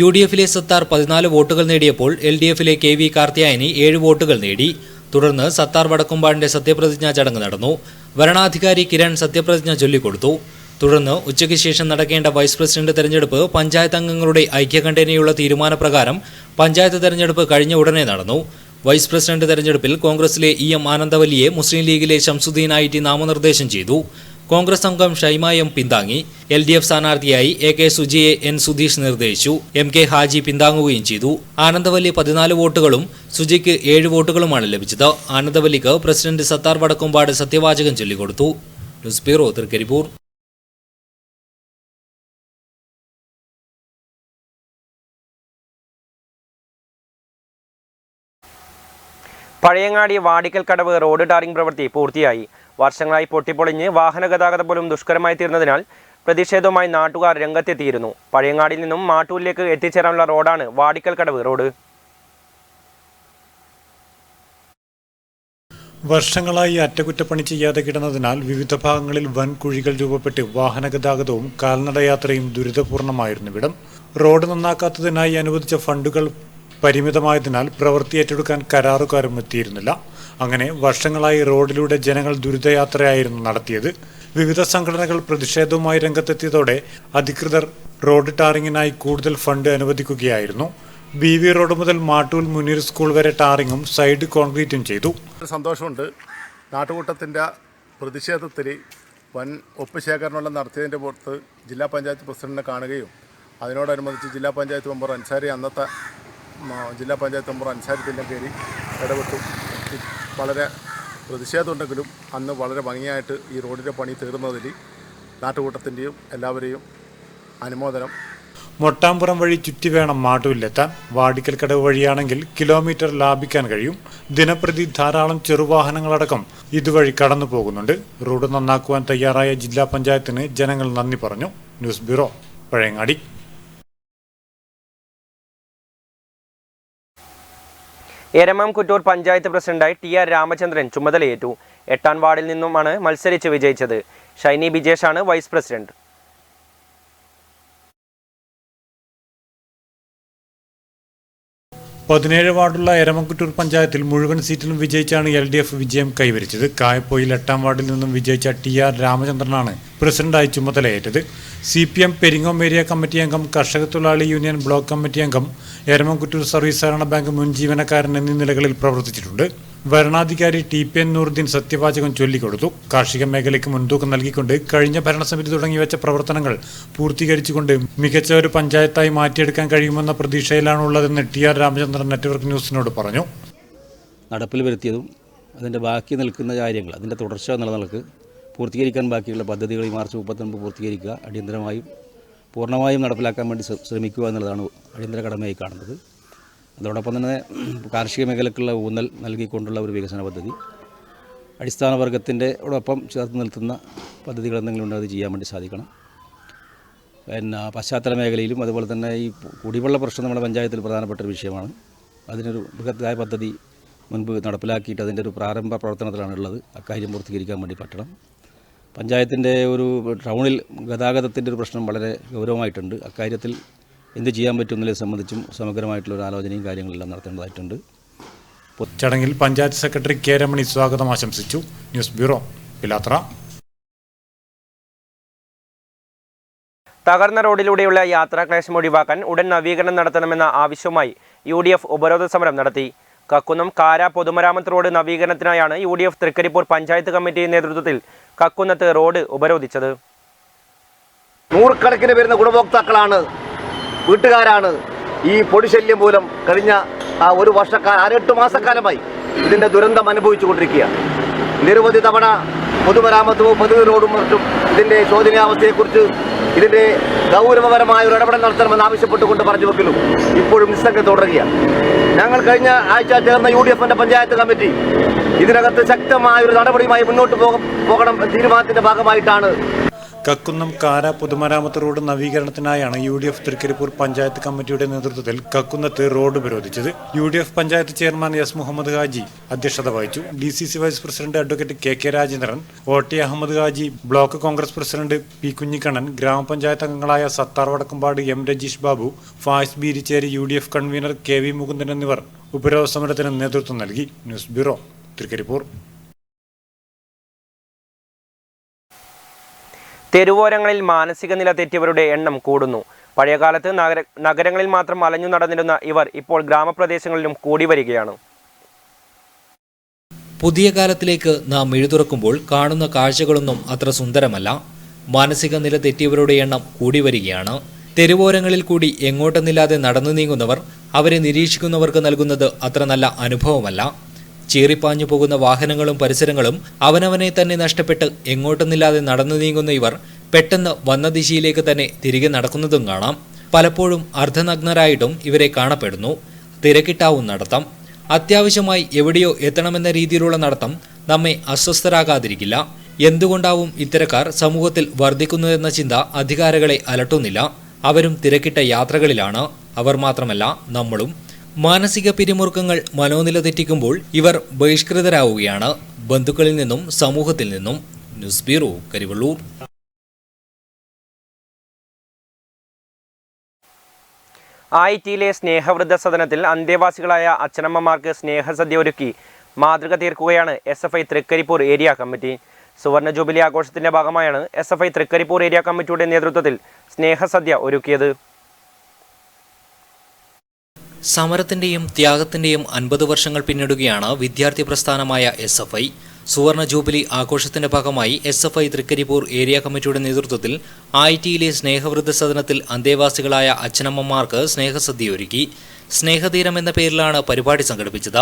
UDF-ലെ സത്താർ 14 വോട്ടുകൾ നേടിയപ്പോൾ LDF-ലെ KV കാർത്തിയായനി 7 വോട്ടുകൾ നേടി. തുടർന്ന് സത്താർ വടക്കുംപാടിന്റെ സത്യപ്രതിജ്ഞാ ചടങ്ങ് നടന്നു. വരണാധികാരി കിരൺ സത്യപ്രതിജ്ഞ ചൊല്ലിക്കൊടുത്തു. തുടർന്ന് ഉച്ചയ്ക്ക് ശേഷം നടക്കേണ്ട വൈസ് പ്രസിഡന്റ് തെരഞ്ഞെടുപ്പ് പഞ്ചായത്ത് അംഗങ്ങളുടെ ഐക്യകണ്ഠേനയുള്ള തീരുമാനപ്രകാരം പഞ്ചായത്ത് തെരഞ്ഞെടുപ്പ് കഴിഞ്ഞ ഉടനെ നടന്നു. വൈസ് പ്രസിഡന്റ് തെരഞ്ഞെടുപ്പിൽ കോൺഗ്രസിലെ EM ആനന്ദവല്ലിയെ മുസ്ലിം ലീഗിലെ ഷംസുദ്ദീൻ IT നാമനിർദ്ദേശം ചെയ്തു. കോൺഗ്രസ് അംഗം ഷൈമ M പിന്താങ്ങി. LDF സ്ഥാനാർത്ഥിയായി AK സുജിയെ N സുധീഷ് നിർദ്ദേശിച്ചു. MK ഹാജി പിന്താങ്ങുകയും ചെയ്തു. ആനന്ദവല്ലി 14 വോട്ടുകളും സുജിക്ക് 7 വോട്ടുകളുമാണ് ലഭിച്ചത്. ആനന്ദവല്ലിക്ക് പ്രസിഡന്റ് സത്താർ വടക്കുംപാട് സത്യവാചകം ചൊല്ലിക്കൊടുത്തു. News bureau, Trikaripur. Pazhayangadi Vadikkal Kadavu road tarring പ്രവൃത്തി പൂർത്തിയായി. വർഷങ്ങളായി പൊട്ടിപ്പൊളിഞ്ഞ് വാഹന ഗതാഗതം പോലും ദുഷ്കരമായി തീർന്നതിനാൽ പ്രതിഷേധവുമായി നാട്ടുകാർ രംഗത്തെത്തിയിരുന്നു. പഴയങ്ങാടിയിൽ നിന്നും മാട്ടൂരിലേക്ക് എത്തിച്ചേരാനുള്ള റോഡാണ് വാടിക്കൽ കടവ് റോഡ്. വർഷങ്ങളായി അറ്റകുറ്റപ്പണി ചെയ്യാതെ കിടന്നതിനാൽ വിവിധ ഭാഗങ്ങളിൽ വൻ കുഴികൾ രൂപപ്പെട്ട് വാഹന ഗതാഗതവും കാൽനടയാത്രയും ദുരിതപൂർണമായിരുന്നു ഇവിടം. റോഡ് നന്നാക്കാത്തതിനായി അനുവദിച്ച ഫണ്ടുകൾ പരിമിതമായതിനാൽ പ്രവൃത്തി ഏറ്റെടുക്കാൻ കരാറുകാരും എത്തിയിരുന്നില്ല. അങ്ങനെ വർഷങ്ങളായി റോഡിലൂടെ ജനങ്ങൾ ദുരിതയാത്രയായിരുന്നു നടത്തിയത്. വിവിധ സംഘടനകൾ പ്രതിഷേധവുമായി രംഗത്തെത്തിയതോടെ അധികൃതർ റോഡ് ടാറിങ്ങിനായി കൂടുതൽ ഫണ്ട് അനുവദിക്കുകയായിരുന്നു. BV റോഡ് മുതൽ മാട്ടൂൽ മുനീർ സ്കൂൾ വരെ ടാറിങ്ങും സൈഡ് കോൺക്രീറ്റും ചെയ്തു. സന്തോഷമുണ്ട്. നാട്ടുകൂട്ടത്തിൻ്റെ പ്രതിഷേധത്തിൽ വൻ ഒപ്പ് ശേഖരണം നടത്തിയതിൻ്റെ പുറത്ത് ജില്ലാ പഞ്ചായത്ത് പ്രസിഡന്റിനെ കാണുകയും അതിനോടനുബന്ധിച്ച് ജില്ലാ പഞ്ചായത്ത് മെമ്പർ അൻസാരി അന്നത്തെ ജില്ലാ പഞ്ചായത്ത് മെമ്പർ അൻസാരത്തിൻ്റെ പേരിൽ ഇടപെട്ടു. വളരെ പ്രതിഷേധമുണ്ടെങ്കിലും അന്ന് വളരെ ഭംഗിയായിട്ട് ഈ റോഡിൻ്റെ പണി തീർന്നതിൽ നാട്ടുകൂട്ടത്തിൻ്റെയും എല്ലാവരെയും അനുമോദനം. മൊട്ടാമ്പുറം വഴി ചുറ്റി വേണം മാട്ടൂലിലെത്താൻ. വാടിക്കൽ കടവ് വഴിയാണെങ്കിൽ കിലോമീറ്റർ ലാഭിക്കാൻ കഴിയും. ദിനപ്രതി ധാരാളം ചെറുവാഹനങ്ങളടക്കം ഇതുവഴി കടന്നു പോകുന്നുണ്ട്. റോഡ് നന്നാക്കുവാൻ തയ്യാറായ ജില്ലാ പഞ്ചായത്തിന് ജനങ്ങൾ നന്ദി പറഞ്ഞു. News bureau, Pazhayangadi. എരമം കുറ്റൂർ പഞ്ചായത്ത് പ്രസിഡന്റായി TR രാമചന്ദ്രൻ ചുമതലയേറ്റു. 8ാം വാർഡിൽ നിന്നുമാണ് മത്സരിച്ച് വിജയിച്ചത്. ഷൈനി ബിജേഷാണ് വൈസ് പ്രസിഡന്റ്. 17 വാർഡുള്ള എരമംകുറ്റൂർ പഞ്ചായത്തിൽ മുഴുവൻ സീറ്റിലും വിജയിച്ചാണ് LDF വിജയം കൈവരിച്ചത്. കായപ്പൊയിൽ 8ാം വാർഡിൽ നിന്നും വിജയിച്ച TR രാമചന്ദ്രനാണ് പ്രസിഡന്റായി ചുമതലയേറ്റത്. CPM പെരിങ്ങോം ഏരിയ കമ്മിറ്റി അംഗം, കർഷക തൊഴിലാളി യൂണിയൻ ബ്ലോക്ക് കമ്മിറ്റി അംഗം, എരമംകുറ്റൂർ സർവീസ് സഹകരണ ബാങ്ക് മുൻ ജീവനക്കാരൻ എന്നീ നിലകളിൽ പ്രവർത്തിച്ചിട്ടുണ്ട്. വരണാധികാരി TPN നൂറുദ്ദീൻ സത്യവാചകം ചൊല്ലിക്കൊടുത്തു. കാർഷിക മേഖലയ്ക്ക് മുൻതൂക്കം നൽകിക്കൊണ്ട് കഴിഞ്ഞ ഭരണസമിതി തുടങ്ങിവെച്ച പ്രവർത്തനങ്ങൾ പൂർത്തീകരിച്ചുകൊണ്ട് മികച്ച ഒരു പഞ്ചായത്തായി മാറ്റിയെടുക്കാൻ കഴിയുമെന്ന പ്രതീക്ഷയിലാണുള്ളതെന്ന് TR രാമചന്ദ്രൻ നെറ്റ്വർക്ക് ന്യൂസിനോട് പറഞ്ഞു. നടപ്പിൽ വരുത്തിയതും അതിൻ്റെ ബാക്കി നിൽക്കുന്ന കാര്യങ്ങൾ, അതിൻ്റെ തുടർച്ച എന്നുള്ള നിലക്ക് പൂർത്തീകരിക്കാൻ ബാക്കിയുള്ള പദ്ധതികൾ ഈ മാർച്ച് 31 പൂർത്തീകരിക്കുക, അടിയന്തരമായും പൂർണ്ണമായും നടപ്പിലാക്കാൻ വേണ്ടി ശ്രമിക്കുക എന്നുള്ളതാണ് അടിയന്തര കടമയായി കാണുന്നത്. അതോടൊപ്പം തന്നെ കാർഷിക മേഖലക്കുള്ള ഊന്നൽ നൽകിക്കൊണ്ടുള്ള ഒരു വികസന പദ്ധതി, അടിസ്ഥാന വർഗത്തിൻ്റെയോടൊപ്പം ചേർത്ത് നിർത്തുന്ന പദ്ധതികൾ എന്തെങ്കിലും ഉണ്ടെങ്കിൽ അത് ചെയ്യാൻ വേണ്ടി സാധിക്കണം. പിന്നെ പശ്ചാത്തല മേഖലയിലും അതുപോലെ തന്നെ ഈ കുടിവെള്ള പ്രശ്നം നമ്മുടെ പഞ്ചായത്തിൽ പ്രധാനപ്പെട്ട ഒരു വിഷയമാണ്. അതിനൊരു ബൃഹത്തായ പദ്ധതി മുൻപ് നടപ്പിലാക്കിയിട്ട് അതിൻ്റെ ഒരു പ്രാരംഭ പ്രവർത്തനത്തിലാണ് ഉള്ളത്. അക്കാര്യം പൂർത്തീകരിക്കാൻ വേണ്ടി പറ്റണം. പഞ്ചായത്തിൻ്റെ ഒരു ടൗണിൽ ഗതാഗതത്തിൻ്റെ ഒരു പ്രശ്നം വളരെ ഗൗരവമായിട്ടുണ്ട്. അക്കാര്യത്തിൽ എന്ത് ചെയ്യാൻ പറ്റുന്നതിനെ സംബന്ധിച്ചും സമഗ്രമായിട്ടുള്ള ഒരു ആലോചനയും കാര്യങ്ങളെല്ലാം നടത്തേണ്ടതായിട്ടുണ്ട്. ചടങ്ങിൽ പഞ്ചായത്ത് സെക്രട്ടറി K രമണി സ്വാഗതം ആശംസിച്ചു. News bureau, Pilathara. തകർന്ന റോഡിലൂടെയുള്ള യാത്രാക്ലേശം ഒഴിവാക്കാൻ ഉടൻ നവീകരണം നടത്തണമെന്ന ആവശ്യവുമായി UDF ഉപരോധ സമരം നടത്തി. കക്കുന്നം കാര പൊതുമരാമത്ത് റോഡ് നവീകരണത്തിനായാണ് UDF തൃക്കരിപ്പൂർ പഞ്ചായത്ത് കമ്മിറ്റിയുടെ നേതൃത്വത്തിൽ കക്കുന്നത്ത് റോഡ് ഉപരോധിച്ചത്. നൂറുകണക്കിന് വരുന്ന ഗുണഭോക്താക്കളാണ്, വീട്ടുകാരാണ് ഈ പൊടിശല്യം മൂലം കഴിഞ്ഞ 8 മാസക്കാലമായി ഇതിൻ്റെ ദുരന്തം അനുഭവിച്ചുകൊണ്ടിരിക്കുക. നിരവധി തവണ പൊതുമരാമത്തും പതിവ് റോഡും മറ്റും ഇതിൻ്റെ ശോചനീയാവസ്ഥയെക്കുറിച്ച് ഇതിൻ്റെ ഗൗരവപരമായ ഒരു ഇടപെടൽ നടത്തണമെന്ന് ആവശ്യപ്പെട്ടുകൊണ്ട് പറഞ്ഞു വെക്കലും ഇപ്പോഴും നിസ്സംഗം തുടരുകയാണ്. ഞങ്ങൾ കഴിഞ്ഞ ആഴ്ച ചേർന്ന UDFന്റെ പഞ്ചായത്ത് കമ്മിറ്റി ഇതിനകത്ത് ശക്തമായ ഒരു നടപടിയുമായി മുന്നോട്ട് പോകണം തീരുമാനത്തിന്റെ ഭാഗമായിട്ടാണ്. കക്കുന്നം കാര പൊതുമരാമത്ത് റോഡ് നവീകരണത്തിനായാണ് UDF തൃക്കരിപ്പൂർ പഞ്ചായത്ത് കമ്മിറ്റിയുടെ നേതൃത്വത്തിൽ കക്കുന്നത്ത് റോഡ് ഉപരോധിച്ചത്. UDF panchayat chairman S Muhammad Haji അധ്യക്ഷത വഹിച്ചു. DCC vice president advocate KK Rajendran, OT Ahammed Haji, block Congress president P Kunhikannan, ഗ്രാമപഞ്ചായത്ത് അംഗങ്ങളായ Sathar Vadakkambad, M Rajeesh Babu, Fayis Beericheri, UDF convener KV Mukundan എന്നിവർ ഉപരോധ സമരത്തിന് നേതൃത്വം നൽകി. News bureau, Trikaripur. തെരുവോരങ്ങളിൽ മാനസിക നില തെറ്റിയവരുടെ എണ്ണം കൂടുന്നു. പഴയകാലത്ത് നഗരങ്ങളിൽ മാത്രം അലഞ്ഞു നടന്നിരുന്ന ഇവർ ഇപ്പോൾ ഗ്രാമപ്രദേശങ്ങളിലും കൂടി വരികയാണ്. പുതിയ കാലത്തിലേക്ക് നാം എഴുതുറക്കുമ്പോൾ കാണുന്ന കാഴ്ചകളൊന്നും അത്ര സുന്ദരമല്ല. മാനസിക നില തെറ്റിയവരുടെ എണ്ണം കൂടി വരികയാണ്. തെരുവോരങ്ങളിൽ കൂടി എങ്ങോട്ടെന്നില്ലാതെ നടന്നു നീങ്ങുന്നവർ അവരെ നിരീക്ഷിക്കുന്നവർക്ക് നൽകുന്നത് അത്ര നല്ല അനുഭവമല്ല. ചീറിപ്പാഞ്ഞു പോകുന്ന വാഹനങ്ങളും പരിസരങ്ങളും അവനവനെ തന്നെ നഷ്ടപ്പെട്ട് എങ്ങോട്ടെന്നില്ലാതെ നടന്നു നീങ്ങുന്ന ഇവർ പെട്ടെന്ന് വന്ന ദിശയിലേക്ക് തന്നെ തിരികെ നടക്കുന്നതും കാണാം. പലപ്പോഴും അർദ്ധനഗ്നരായിട്ടും ഇവരെ കാണപ്പെടുന്നു. തിരക്കിട്ടാവും നടത്തം. അത്യാവശ്യമായി എവിടെയോ എത്തണമെന്ന രീതിയിലുള്ള നടത്തം നമ്മെ അസ്വസ്ഥരാകാതിരിക്കില്ല. എന്തുകൊണ്ടാവും ഇത്തരക്കാർ സമൂഹത്തിൽ വർദ്ധിക്കുന്നതെന്ന ചിന്ത അധികാരികളെ അലട്ടുന്നില്ല. അവരും തിരക്കിട്ട യാത്രകളിലാണ്. അവർ മാത്രമല്ല നമ്മളും. മാനസിക പിരിമുറുക്കങ്ങൾ മനോനില തെറ്റിക്കുമ്പോൾ ഇവർ ബഹിഷ്കൃതരാവുകയാണ്, ബന്ധുക്കളിൽ നിന്നും സമൂഹത്തിൽ നിന്നും. News bureau, Karivellur. ആയിറ്റിയിലെ സ്നേഹവൃദ്ധ സദനത്തിൽ അന്തേവാസികളായ അച്ഛനമ്മമാർക്ക് സ്നേഹസദ്യ ഒരുക്കി മാതൃക തീർക്കുകയാണ് SFI തൃക്കരിപ്പൂർ ഏരിയ കമ്മിറ്റി. സുവർണ ജൂബിലി ആഘോഷത്തിന്റെ ഭാഗമായാണ് SFI തൃക്കരിപ്പൂർ ഏരിയ കമ്മിറ്റിയുടെ നേതൃത്വത്തിൽ സ്നേഹസദ്യ ഒരുക്കിയത്. സമരത്തിന്റെയും ത്യാഗത്തിന്റെയും 50 വർഷങ്ങൾ പിന്നിടുകയാണ് വിദ്യാർത്ഥി പ്രസ്ഥാനമായ SFI. സുവർണ ജൂബിലി ആഘോഷത്തിന്റെ ഭാഗമായി SFI തൃക്കരിപ്പൂർ ഏരിയ കമ്മിറ്റിയുടെ നേതൃത്വത്തിൽ ITയിലെ സ്നേഹവൃദ്ധസദനത്തിൽ അന്തേവാസികളായ അച്ഛനമ്മമാർക്ക് സ്നേഹസദ്യ ഒരുക്കി. സ്നേഹതീരം എന്ന പേരിലാണ് പരിപാടി സംഘടിപ്പിച്ചത്.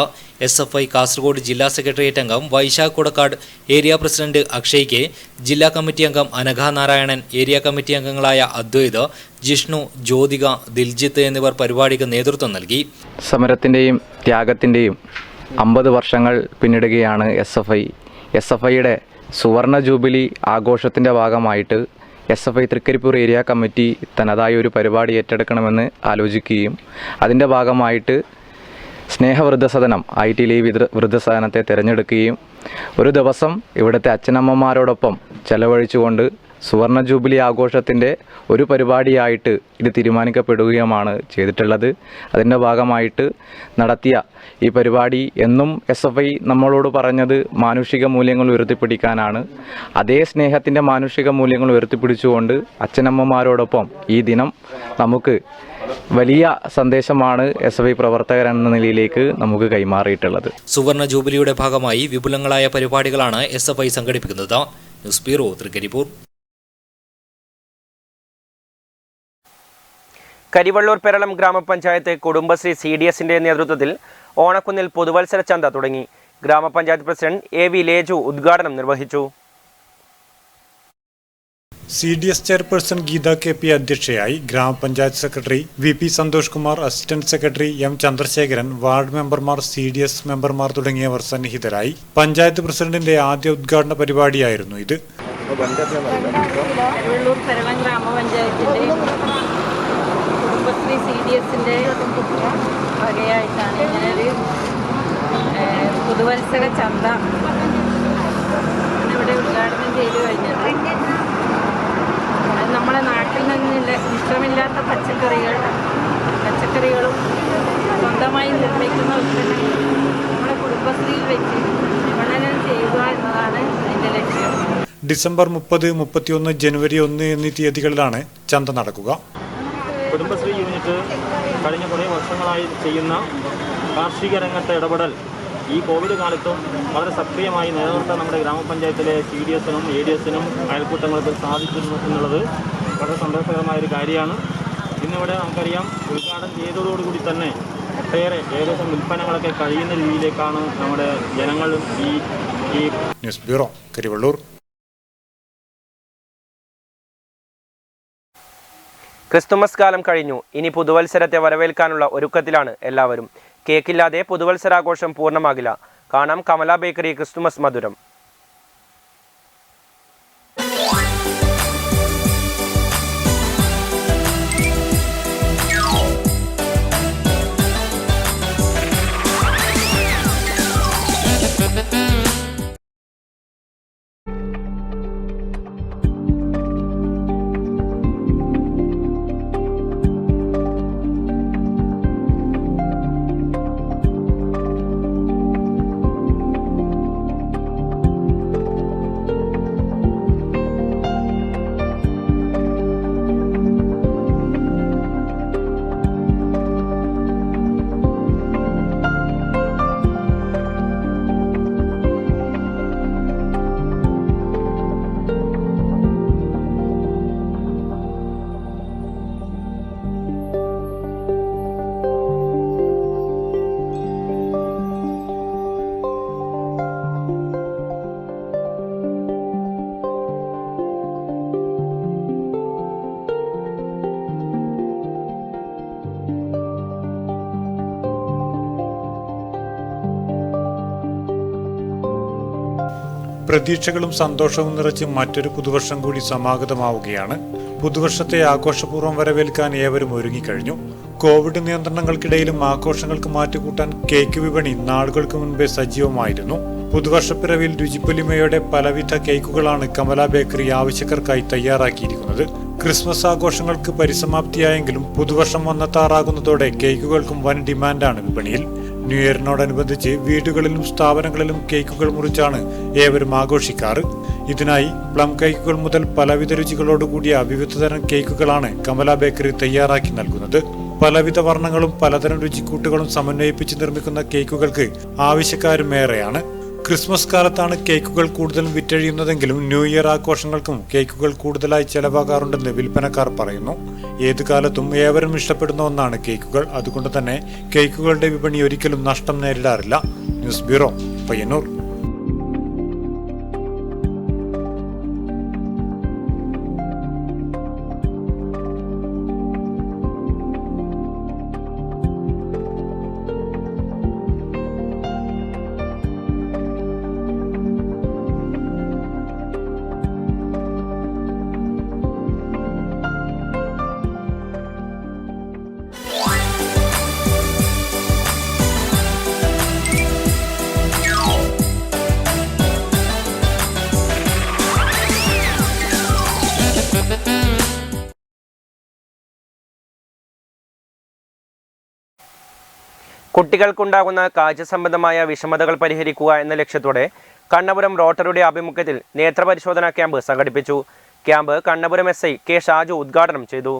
SFI കാസർഗോഡ് ജില്ലാ സെക്രട്ടേറിയറ്റ് അംഗം Vaishakh Kodakkad, area president Akshay K, ജില്ലാ കമ്മിറ്റി അംഗം അനഘ നാരായണൻ, ഏരിയ കമ്മിറ്റി അംഗങ്ങളായ അദ്വൈത്, ജിഷ്ണു, ജ്യോതിക, ദിൽജിത്ത് എന്നിവർ പരിപാടിക്ക് നേതൃത്വം നൽകി. സമരത്തിന്റെയും ത്യാഗത്തിന്റെയും 50 വർഷങ്ങൾ പിന്നിടുകയാണ് SFI. SFIയുടെ സുവർണ ജൂബിലി ആഘോഷത്തിൻ്റെ ഭാഗമായിട്ട് SFI തൃക്കരിപ്പൂർ ഏരിയ കമ്മിറ്റി തനതായ ഒരു പരിപാടി ഏറ്റെടുക്കണമെന്ന് ആലോചിക്കുകയും അതിൻ്റെ ഭാഗമായിട്ട് സ്നേഹവൃദ്ധസദനം ITയിലെ ഈ വൃദ്ധസദനത്തെ തിരഞ്ഞെടുക്കുകയും ഒരു ദിവസം ഇവിടുത്തെ അച്ഛനമ്മമാരോടൊപ്പം ചെലവഴിച്ചുകൊണ്ട് സുവർണ ജൂബിലി ആഘോഷത്തിൻ്റെ ഒരു പരിപാടിയായിട്ട് ഇത് തീരുമാനിക്കപ്പെടുകയുമാണ് ചെയ്തിട്ടുള്ളത്. അതിൻ്റെ ഭാഗമായിട്ട് നടത്തിയ ഈ പരിപാടി എന്നും SFI നമ്മളോട് പറഞ്ഞത് മാനുഷിക മൂല്യങ്ങൾ ഉയർത്തിപ്പിടിക്കാനാണ്. അതേ സ്നേഹത്തിൻ്റെ മാനുഷിക മൂല്യങ്ങൾ ഉയർത്തിപ്പിടിച്ചുകൊണ്ട് അച്ഛനമ്മമാരോടൊപ്പം ഈ ദിനം നമുക്ക് വലിയ സന്ദേശമാണ് SFI പ്രവർത്തകർ എന്ന നിലയിലേക്ക് നമുക്ക് കൈമാറിയിട്ടുള്ളത്. സുവർണ ജൂബിലിയുടെ ഭാഗമായി വിപുലങ്ങളായ പരിപാടികളാണ് SFI സംഘടിപ്പിക്കുന്നത്. News bureau, Trikaripur. കരിവള്ളൂർ പെരളം ഗ്രാമപഞ്ചായത്ത് കുടുംബശ്രീ CDSന്റെ നേതൃത്വത്തിൽ ഓണക്കുന്നിൽ പുതുവത്സര ചന്ത തുടങ്ങി. ഗ്രാമപഞ്ചായത്ത് പ്രസിഡന്റ് AV ലേജു ഉദ്ഘാടനം നിർവഹിച്ചു. CDS ചെയർപേഴ്സൺ ഗീത KP അധ്യക്ഷയായി. ഗ്രാമപഞ്ചായത്ത് secretary VP Santhosh Kumar, assistant secretary M Chandrasekharan, ward മെമ്പർമാർ, CDS മെമ്പർമാർ തുടങ്ങിയവർ സന്നിഹിതരായി. പഞ്ചായത്ത് പ്രസിഡന്റിന്റെ ആദ്യ ഉദ്ഘാടന പരിപാടിയായിരുന്നു ഇത്. കുടുംബശ്രീ CDSന്റെ വകയായിട്ടാണ് ഇങ്ങനൊരു പുതുവത്സര ചന്ത ഇവിടെ ഉദ്ഘാടനം ചെയ്തു കഴിഞ്ഞത്. നമ്മളെ നാട്ടിൽ നിന്നില്ല ഇഷ്ടമില്ലാത്ത പച്ചക്കറികളും സ്വന്തമായി നിർമ്മിക്കുന്ന ഉൽപ്പന്നങ്ങൾ നമ്മുടെ കുടുംബശ്രീയിൽ വെച്ച് വിപണനം ചെയ്യുക എന്നതാണ് അതിൻ്റെ ലക്ഷ്യം. ഡിസംബർ 30, 31, ജനുവരി 1 എന്നീ തീയതികളിലാണ് ചന്ത നടക്കുക. കുടുംബശ്രീ യൂണിറ്റ് കഴിഞ്ഞ കുറേ വർഷങ്ങളായി ചെയ്യുന്ന കാർഷിക രംഗത്തെ ഇടപെടൽ ഈ കോവിഡ് കാലത്തും വളരെ സക്രിയമായി നിലനിർത്താൻ നമ്മുടെ ഗ്രാമപഞ്ചായത്തിലെ CDSനും ADSനും അയൽക്കൂട്ടങ്ങൾക്ക് സാധിച്ചിരുന്നു എന്നുള്ളത് വളരെ സന്തോഷകരമായൊരു കാര്യമാണ്. ഇന്നിവിടെ നമുക്കറിയാം, ഉദ്ഘാടനം ചെയ്തതോടുകൂടി തന്നെ ഒട്ടേറെ ഏകദേശം വിൽപ്പനകളൊക്കെ കഴിയുന്ന രീതിയിലേക്കാണ് നമ്മുടെ ജനങ്ങളും ഈ ന്യൂസ് ബ്യൂറോ, കരിവള്ളൂർ. ക്രിസ്തുമസ് കാലം കഴിഞ്ഞു. ഇനി പുതുവത്സരത്തെ വരവേൽക്കാനുള്ള ഒരുക്കത്തിലാണ് എല്ലാവരും. കേക്കില്ലാതെ പുതുവത്സരാഘോഷം പൂർണ്ണമാകില്ല. കാണാം കമല ബേക്കറി ക്രിസ്തുമസ് മധുരം. പ്രതീക്ഷകളും സന്തോഷവും നിറച്ച് മറ്റൊരു പുതുവർഷം കൂടി സമാഗതമാവുകയാണ്. പുതുവർഷത്തെ ആഘോഷപൂർവ്വം വരവേൽക്കാൻ ഏവരും ഒരുങ്ങിക്കഴിഞ്ഞു. കോവിഡ് നിയന്ത്രണങ്ങൾക്കിടയിലും ആഘോഷങ്ങൾക്ക് മാറ്റുകൂട്ടാൻ കേക്ക് വിപണി നാളുകൾക്ക് മുൻപേ സജീവമായിരുന്നു. പുതുവർഷപ്പിറവിൽ രുചിപ്പൊലിമയുടെ പലവിധ കേക്കുകളാണ് കമല ബേക്കറി ആവശ്യക്കാർക്കായി തയ്യാറാക്കിയിരിക്കുന്നത്. ക്രിസ്മസ് ആഘോഷങ്ങൾക്ക് പരിസമാപ്തിയായെങ്കിലും പുതുവർഷം വന്നെത്താറാകുന്നതോടെ കേക്കുകൾക്കും വൻ ഡിമാൻഡാണ് വിപണിയിൽ. ന്യൂ ഇയറിനോടനുബന്ധിച്ച് വീടുകളിലും സ്ഥാപനങ്ങളിലും കേക്കുകൾ മുറിച്ചാണ് ഏവരും ആഘോഷിക്കാറ്. ഇതിനായി പ്ലം കേക്കുകൾ മുതൽ പലവിധ രുചികളോടുകൂടിയ വിവിധതരം കേക്കുകളാണ് കമല ബേക്കറി തയ്യാറാക്കി നൽകുന്നത്. പലവിധ വർണ്ണങ്ങളും പലതരം രുചിക്കൂട്ടുകളും സമന്വയിപ്പിച്ച് നിർമ്മിക്കുന്ന കേക്കുകൾക്ക് ആവശ്യക്കാരും ഏറെയാണ്. ക്രിസ്മസ് കാലത്താണ് കേക്കുകൾ കൂടുതലും വിറ്റഴിയുന്നതെങ്കിലും ന്യൂ ഇയർ ആഘോഷങ്ങൾക്കും കേക്കുകൾ കൂടുതലായി ചെലവാകാറുണ്ടെന്ന് വിൽപ്പനക്കാർ പറയുന്നു. ഏതു കാലത്തും ഏവരും ഇഷ്ടപ്പെടുന്ന ഒന്നാണ് കേക്കുകൾ. അതുകൊണ്ട് തന്നെ കേക്കുകളുടെ വിപണി ഒരിക്കലും നഷ്ടം നേരിടാറില്ല. News bureau, Payyannur. കുട്ടികൾക്കുണ്ടാകുന്ന കാഴ്ച സംബന്ധമായ വിഷമതകൾ പരിഹരിക്കുക എന്ന ലക്ഷ്യത്തോടെ കണ്ണപുരം റോട്ടറിയുടെ ആഭിമുഖ്യത്തിൽ നേത്രപരിശോധനാ ക്യാമ്പ് സംഘടിപ്പിച്ചു. Camp Kannapuram SI K Shaju ഉദ്ഘാടനം ചെയ്തു.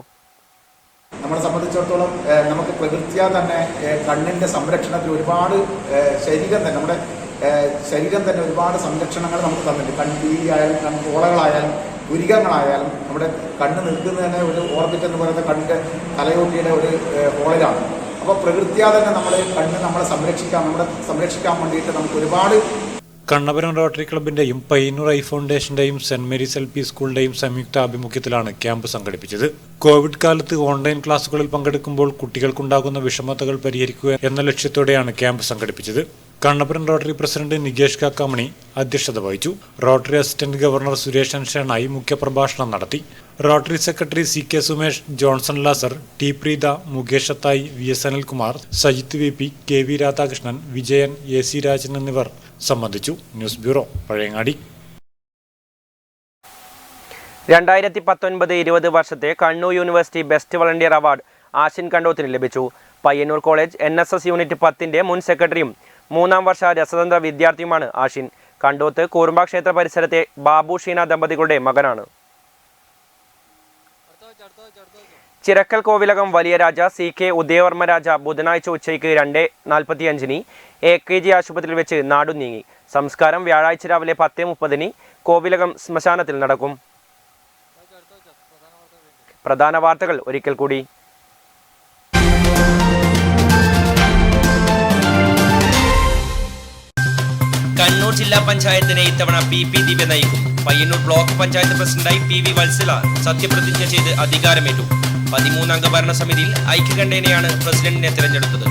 നമ്മളെ സംബന്ധിച്ചിടത്തോളം നമുക്ക് പ്രകൃതിയാ തന്നെ കണ്ണിൻ്റെ സംരക്ഷണത്തിൽ ഒരുപാട് നമ്മുടെ ശരീരം തന്നെ ഒരുപാട് സംരക്ഷണങ്ങൾ നമുക്ക് തന്നിട്ടുണ്ട്. കൺപീലിയായാലും കൺപോളകളായാലും പുരികങ്ങളായാലും നമ്മുടെ കണ്ണ് നിൽക്കുന്നതന്നെ ഒരു ഓർബിറ്റ് എന്ന് പറയുന്ന കണ്ണിൻ്റെ തലയോട്ടിയുടെ ഒരു ഹോളിലാണ്. അപ്പോൾ പ്രകൃതിയാ തന്നെ നമ്മളെ സംരക്ഷിക്കാൻ വേണ്ടിയിട്ട് നമുക്ക് ഒരുപാട്. കണ്ണപുരം റോട്ടറി ക്ലബിന്റെയും പയ്യന്നൂർ ഐ ഫൗണ്ടേഷന്റെയും സെന്റ് മേരീസ് LP സ്കൂളിന്റെയും സംയുക്ത ആഭിമുഖ്യത്തിലാണ് ക്യാമ്പ് സംഘടിപ്പിച്ചത്. കോവിഡ് കാലത്ത് ഓൺലൈൻ ക്ലാസുകളിൽ പങ്കെടുക്കുമ്പോൾ കുട്ടികൾക്കുണ്ടാകുന്ന വിഷമതകൾ പരിഹരിക്കുക എന്ന ലക്ഷ്യത്തോടെയാണ് ക്യാമ്പ് സംഘടിപ്പിച്ചത്. കണ്ണപുരം റോട്ടറി പ്രസിഡന്റ് നികേഷ് കാക്കാമണി അധ്യക്ഷത വഹിച്ചു. Rotary assistant governor Suresh Shenoy മുഖ്യപ്രഭാഷണം നടത്തി. Rotary secretary CK Sumesh, Johnson Lazar, T Preetha, Mukesh Athayi, VS Anilkumar, Sajith VP, KV Radhakrishnan, Vijayan, AC Rajan എന്നിവർ സംബന്ധിച്ചു. News bureau, Pazhayangadi. 2019-20 വർഷത്തെ Kannur university best volunteer award Ashin കണ്ടോത്തിന് ലഭിച്ചു. പയ്യന്നൂർ കോളേജ് NSS യൂണിറ്റ് 10 മുൻ സെക്രട്ടറിയും 3ാം വർഷ രസതന്ത്ര വിദ്യാർത്ഥിയുമാണ് ആഷിൻ. കണ്ടോത്ത് കൂർമ്പ ക്ഷേത്ര പരിസരത്തെ ബാബു ഷീന ദമ്പതികളുടെ മകനാണ്. ചിറക്കൽ കോവിലകം വലിയ രാജ CK ഉദയവർമ്മ രാജ ബുധനാഴ്ച ഉച്ചയ്ക്ക് 2:45 AKG ആശുപത്രിയിൽ വെച്ച് നാടു നീങ്ങി. സംസ്കാരം വ്യാഴാഴ്ച രാവിലെ 10:30 കോവിലകം ശ്മശാനത്തിൽ നടക്കും. പ്രധാന വാർത്തകൾ ഒരിക്കൽ കൂടി. കണ്ണൂർ ജില്ലാ പഞ്ചായത്തിനെ ഇത്തവണ PP ദിവ്യ നയിക്കും. പയ്യന്നൂർ ബ്ലോക്ക് പഞ്ചായത്ത് പ്രസിഡന്റായി PV വത്സല സത്യപ്രതിജ്ഞ ചെയ്ത് അധികാരമേറ്റു. 13-അംഗ ഭരണസമിതിയിൽ ഐക്യകണ്ഠേനയാണ് പ്രസിഡന്റിനെ തിരഞ്ഞെടുത്തത്.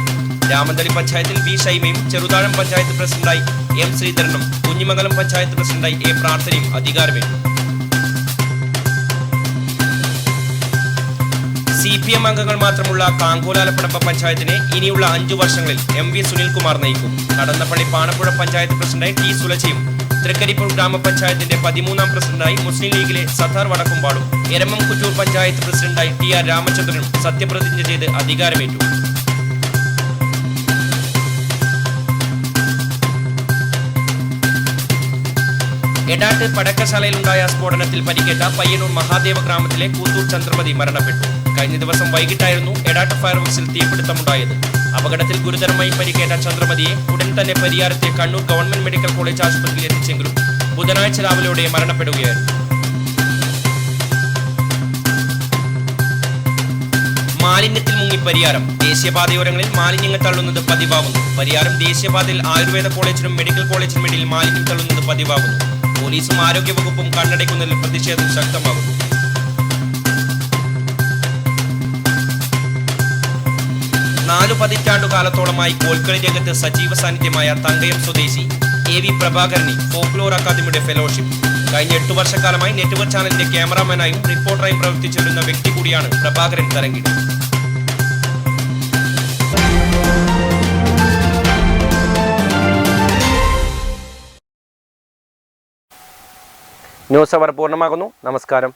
രാമന്തളി പഞ്ചായത്തിൽ V ഷൈമയും ചെറുതാഴം പഞ്ചായത്ത് പ്രസിഡന്റായി M ശ്രീധരനും കുഞ്ഞിമംഗലം പഞ്ചായത്ത് പ്രസിഡന്റായി A പ്രാർത്ഥനയും അധികാരമേറ്റു. CPM അംഗങ്ങൾ മാത്രമുള്ള കാങ്കോലാലപ്പടമ്പ പഞ്ചായത്തിനെ ഇനിയുള്ള 5 വർഷങ്ങളിൽ MV സുനിൽകുമാർ നയിക്കും. കടന്നപ്പള്ളി പാണപ്പുഴ പഞ്ചായത്ത് പ്രസിഡന്റായി T സുലച്ചയും തൃക്കരിപ്പൂർ ഗ്രാമപഞ്ചായത്തിന്റെ 13ാം പ്രസിഡന്റായി മുസ്ലിം ലീഗിലെ സത്താർ വടക്കുംപാടും എരമം കുറ്റൂർ പഞ്ചായത്ത് പ്രസിഡന്റായി TR രാമചന്ദ്രനും സത്യപ്രതിജ്ഞ ചെയ്ത് അധികാരമേറ്റു. എടാട്ട് പടക്കശാലയിലുണ്ടായ സ്ഫോടനത്തിൽ പരിക്കേറ്റ പയ്യന്നൂർ മഹാദേവ ഗ്രാമത്തിലെ കൂത്തൂർ ചന്ദ്രമതി മരണപ്പെട്ടു. കഴിഞ്ഞ ദിവസം വൈകിട്ടായിരുന്നു എടാട്ട് ഫയർവർക്സിൽ തീപിടുത്തമുണ്ടായത്. അപകടത്തിൽ ഗുരുതരമായി പരിക്കേറ്റ ചന്ദ്രമതിയെ ഉടൻ തന്നെ പരിയാരത്തെ കണ്ണൂർ ഗവൺമെന്റ് മെഡിക്കൽ കോളേജ് ആശുപത്രിയിൽ എത്തിച്ചെങ്കിലും ബുധനാഴ്ച രാവിലെയോടെ മരണപ്പെടുകയായിരുന്നു. മാലിന്യത്തിൽ മുങ്ങി പരിയാരം. ദേശീയപാതയോരങ്ങളിൽ മാലിന്യങ്ങൾ തള്ളുന്നത് പതിവാകുന്നു. പരിയാരം ദേശീയപാതയിൽ ആയുർവേദ കോളേജിനും മെഡിക്കൽ കോളേജിനും ഇടയിൽ മാലിന്യം തള്ളുന്നത് പതിവാകുന്നു. പോലീസും ആരോഗ്യവകുപ്പും കണ്ണടയ്ക്കുന്നതിൽ പ്രതിഷേധം ശക്തമാകുന്നു. 4 പതിറ്റാണ്ടുകാലത്തോളമായി കോൽക്കളി രംഗത്ത് സജീവ സാന്നിധ്യമായ തങ്കയം സ്വദേശി AV പ്രഭാകരന് ഫോക്ലോർ അക്കാദമിയുടെ ഫെലോഷിപ്പ്. കഴിഞ്ഞ 8 വർഷക്കാലമായി നെറ്റ്വർക്ക് ചാനലിന്റെ ക്യാമറാമാനായും റിപ്പോർട്ടറായും പ്രവർത്തിച്ചു വരുന്ന വ്യക്തി കൂടിയാണ് പ്രഭാകരൻ തരങ്കിടി. ന്യൂസ് അവർ പൂർണ്ണമാകുന്നു. നമസ്കാരം.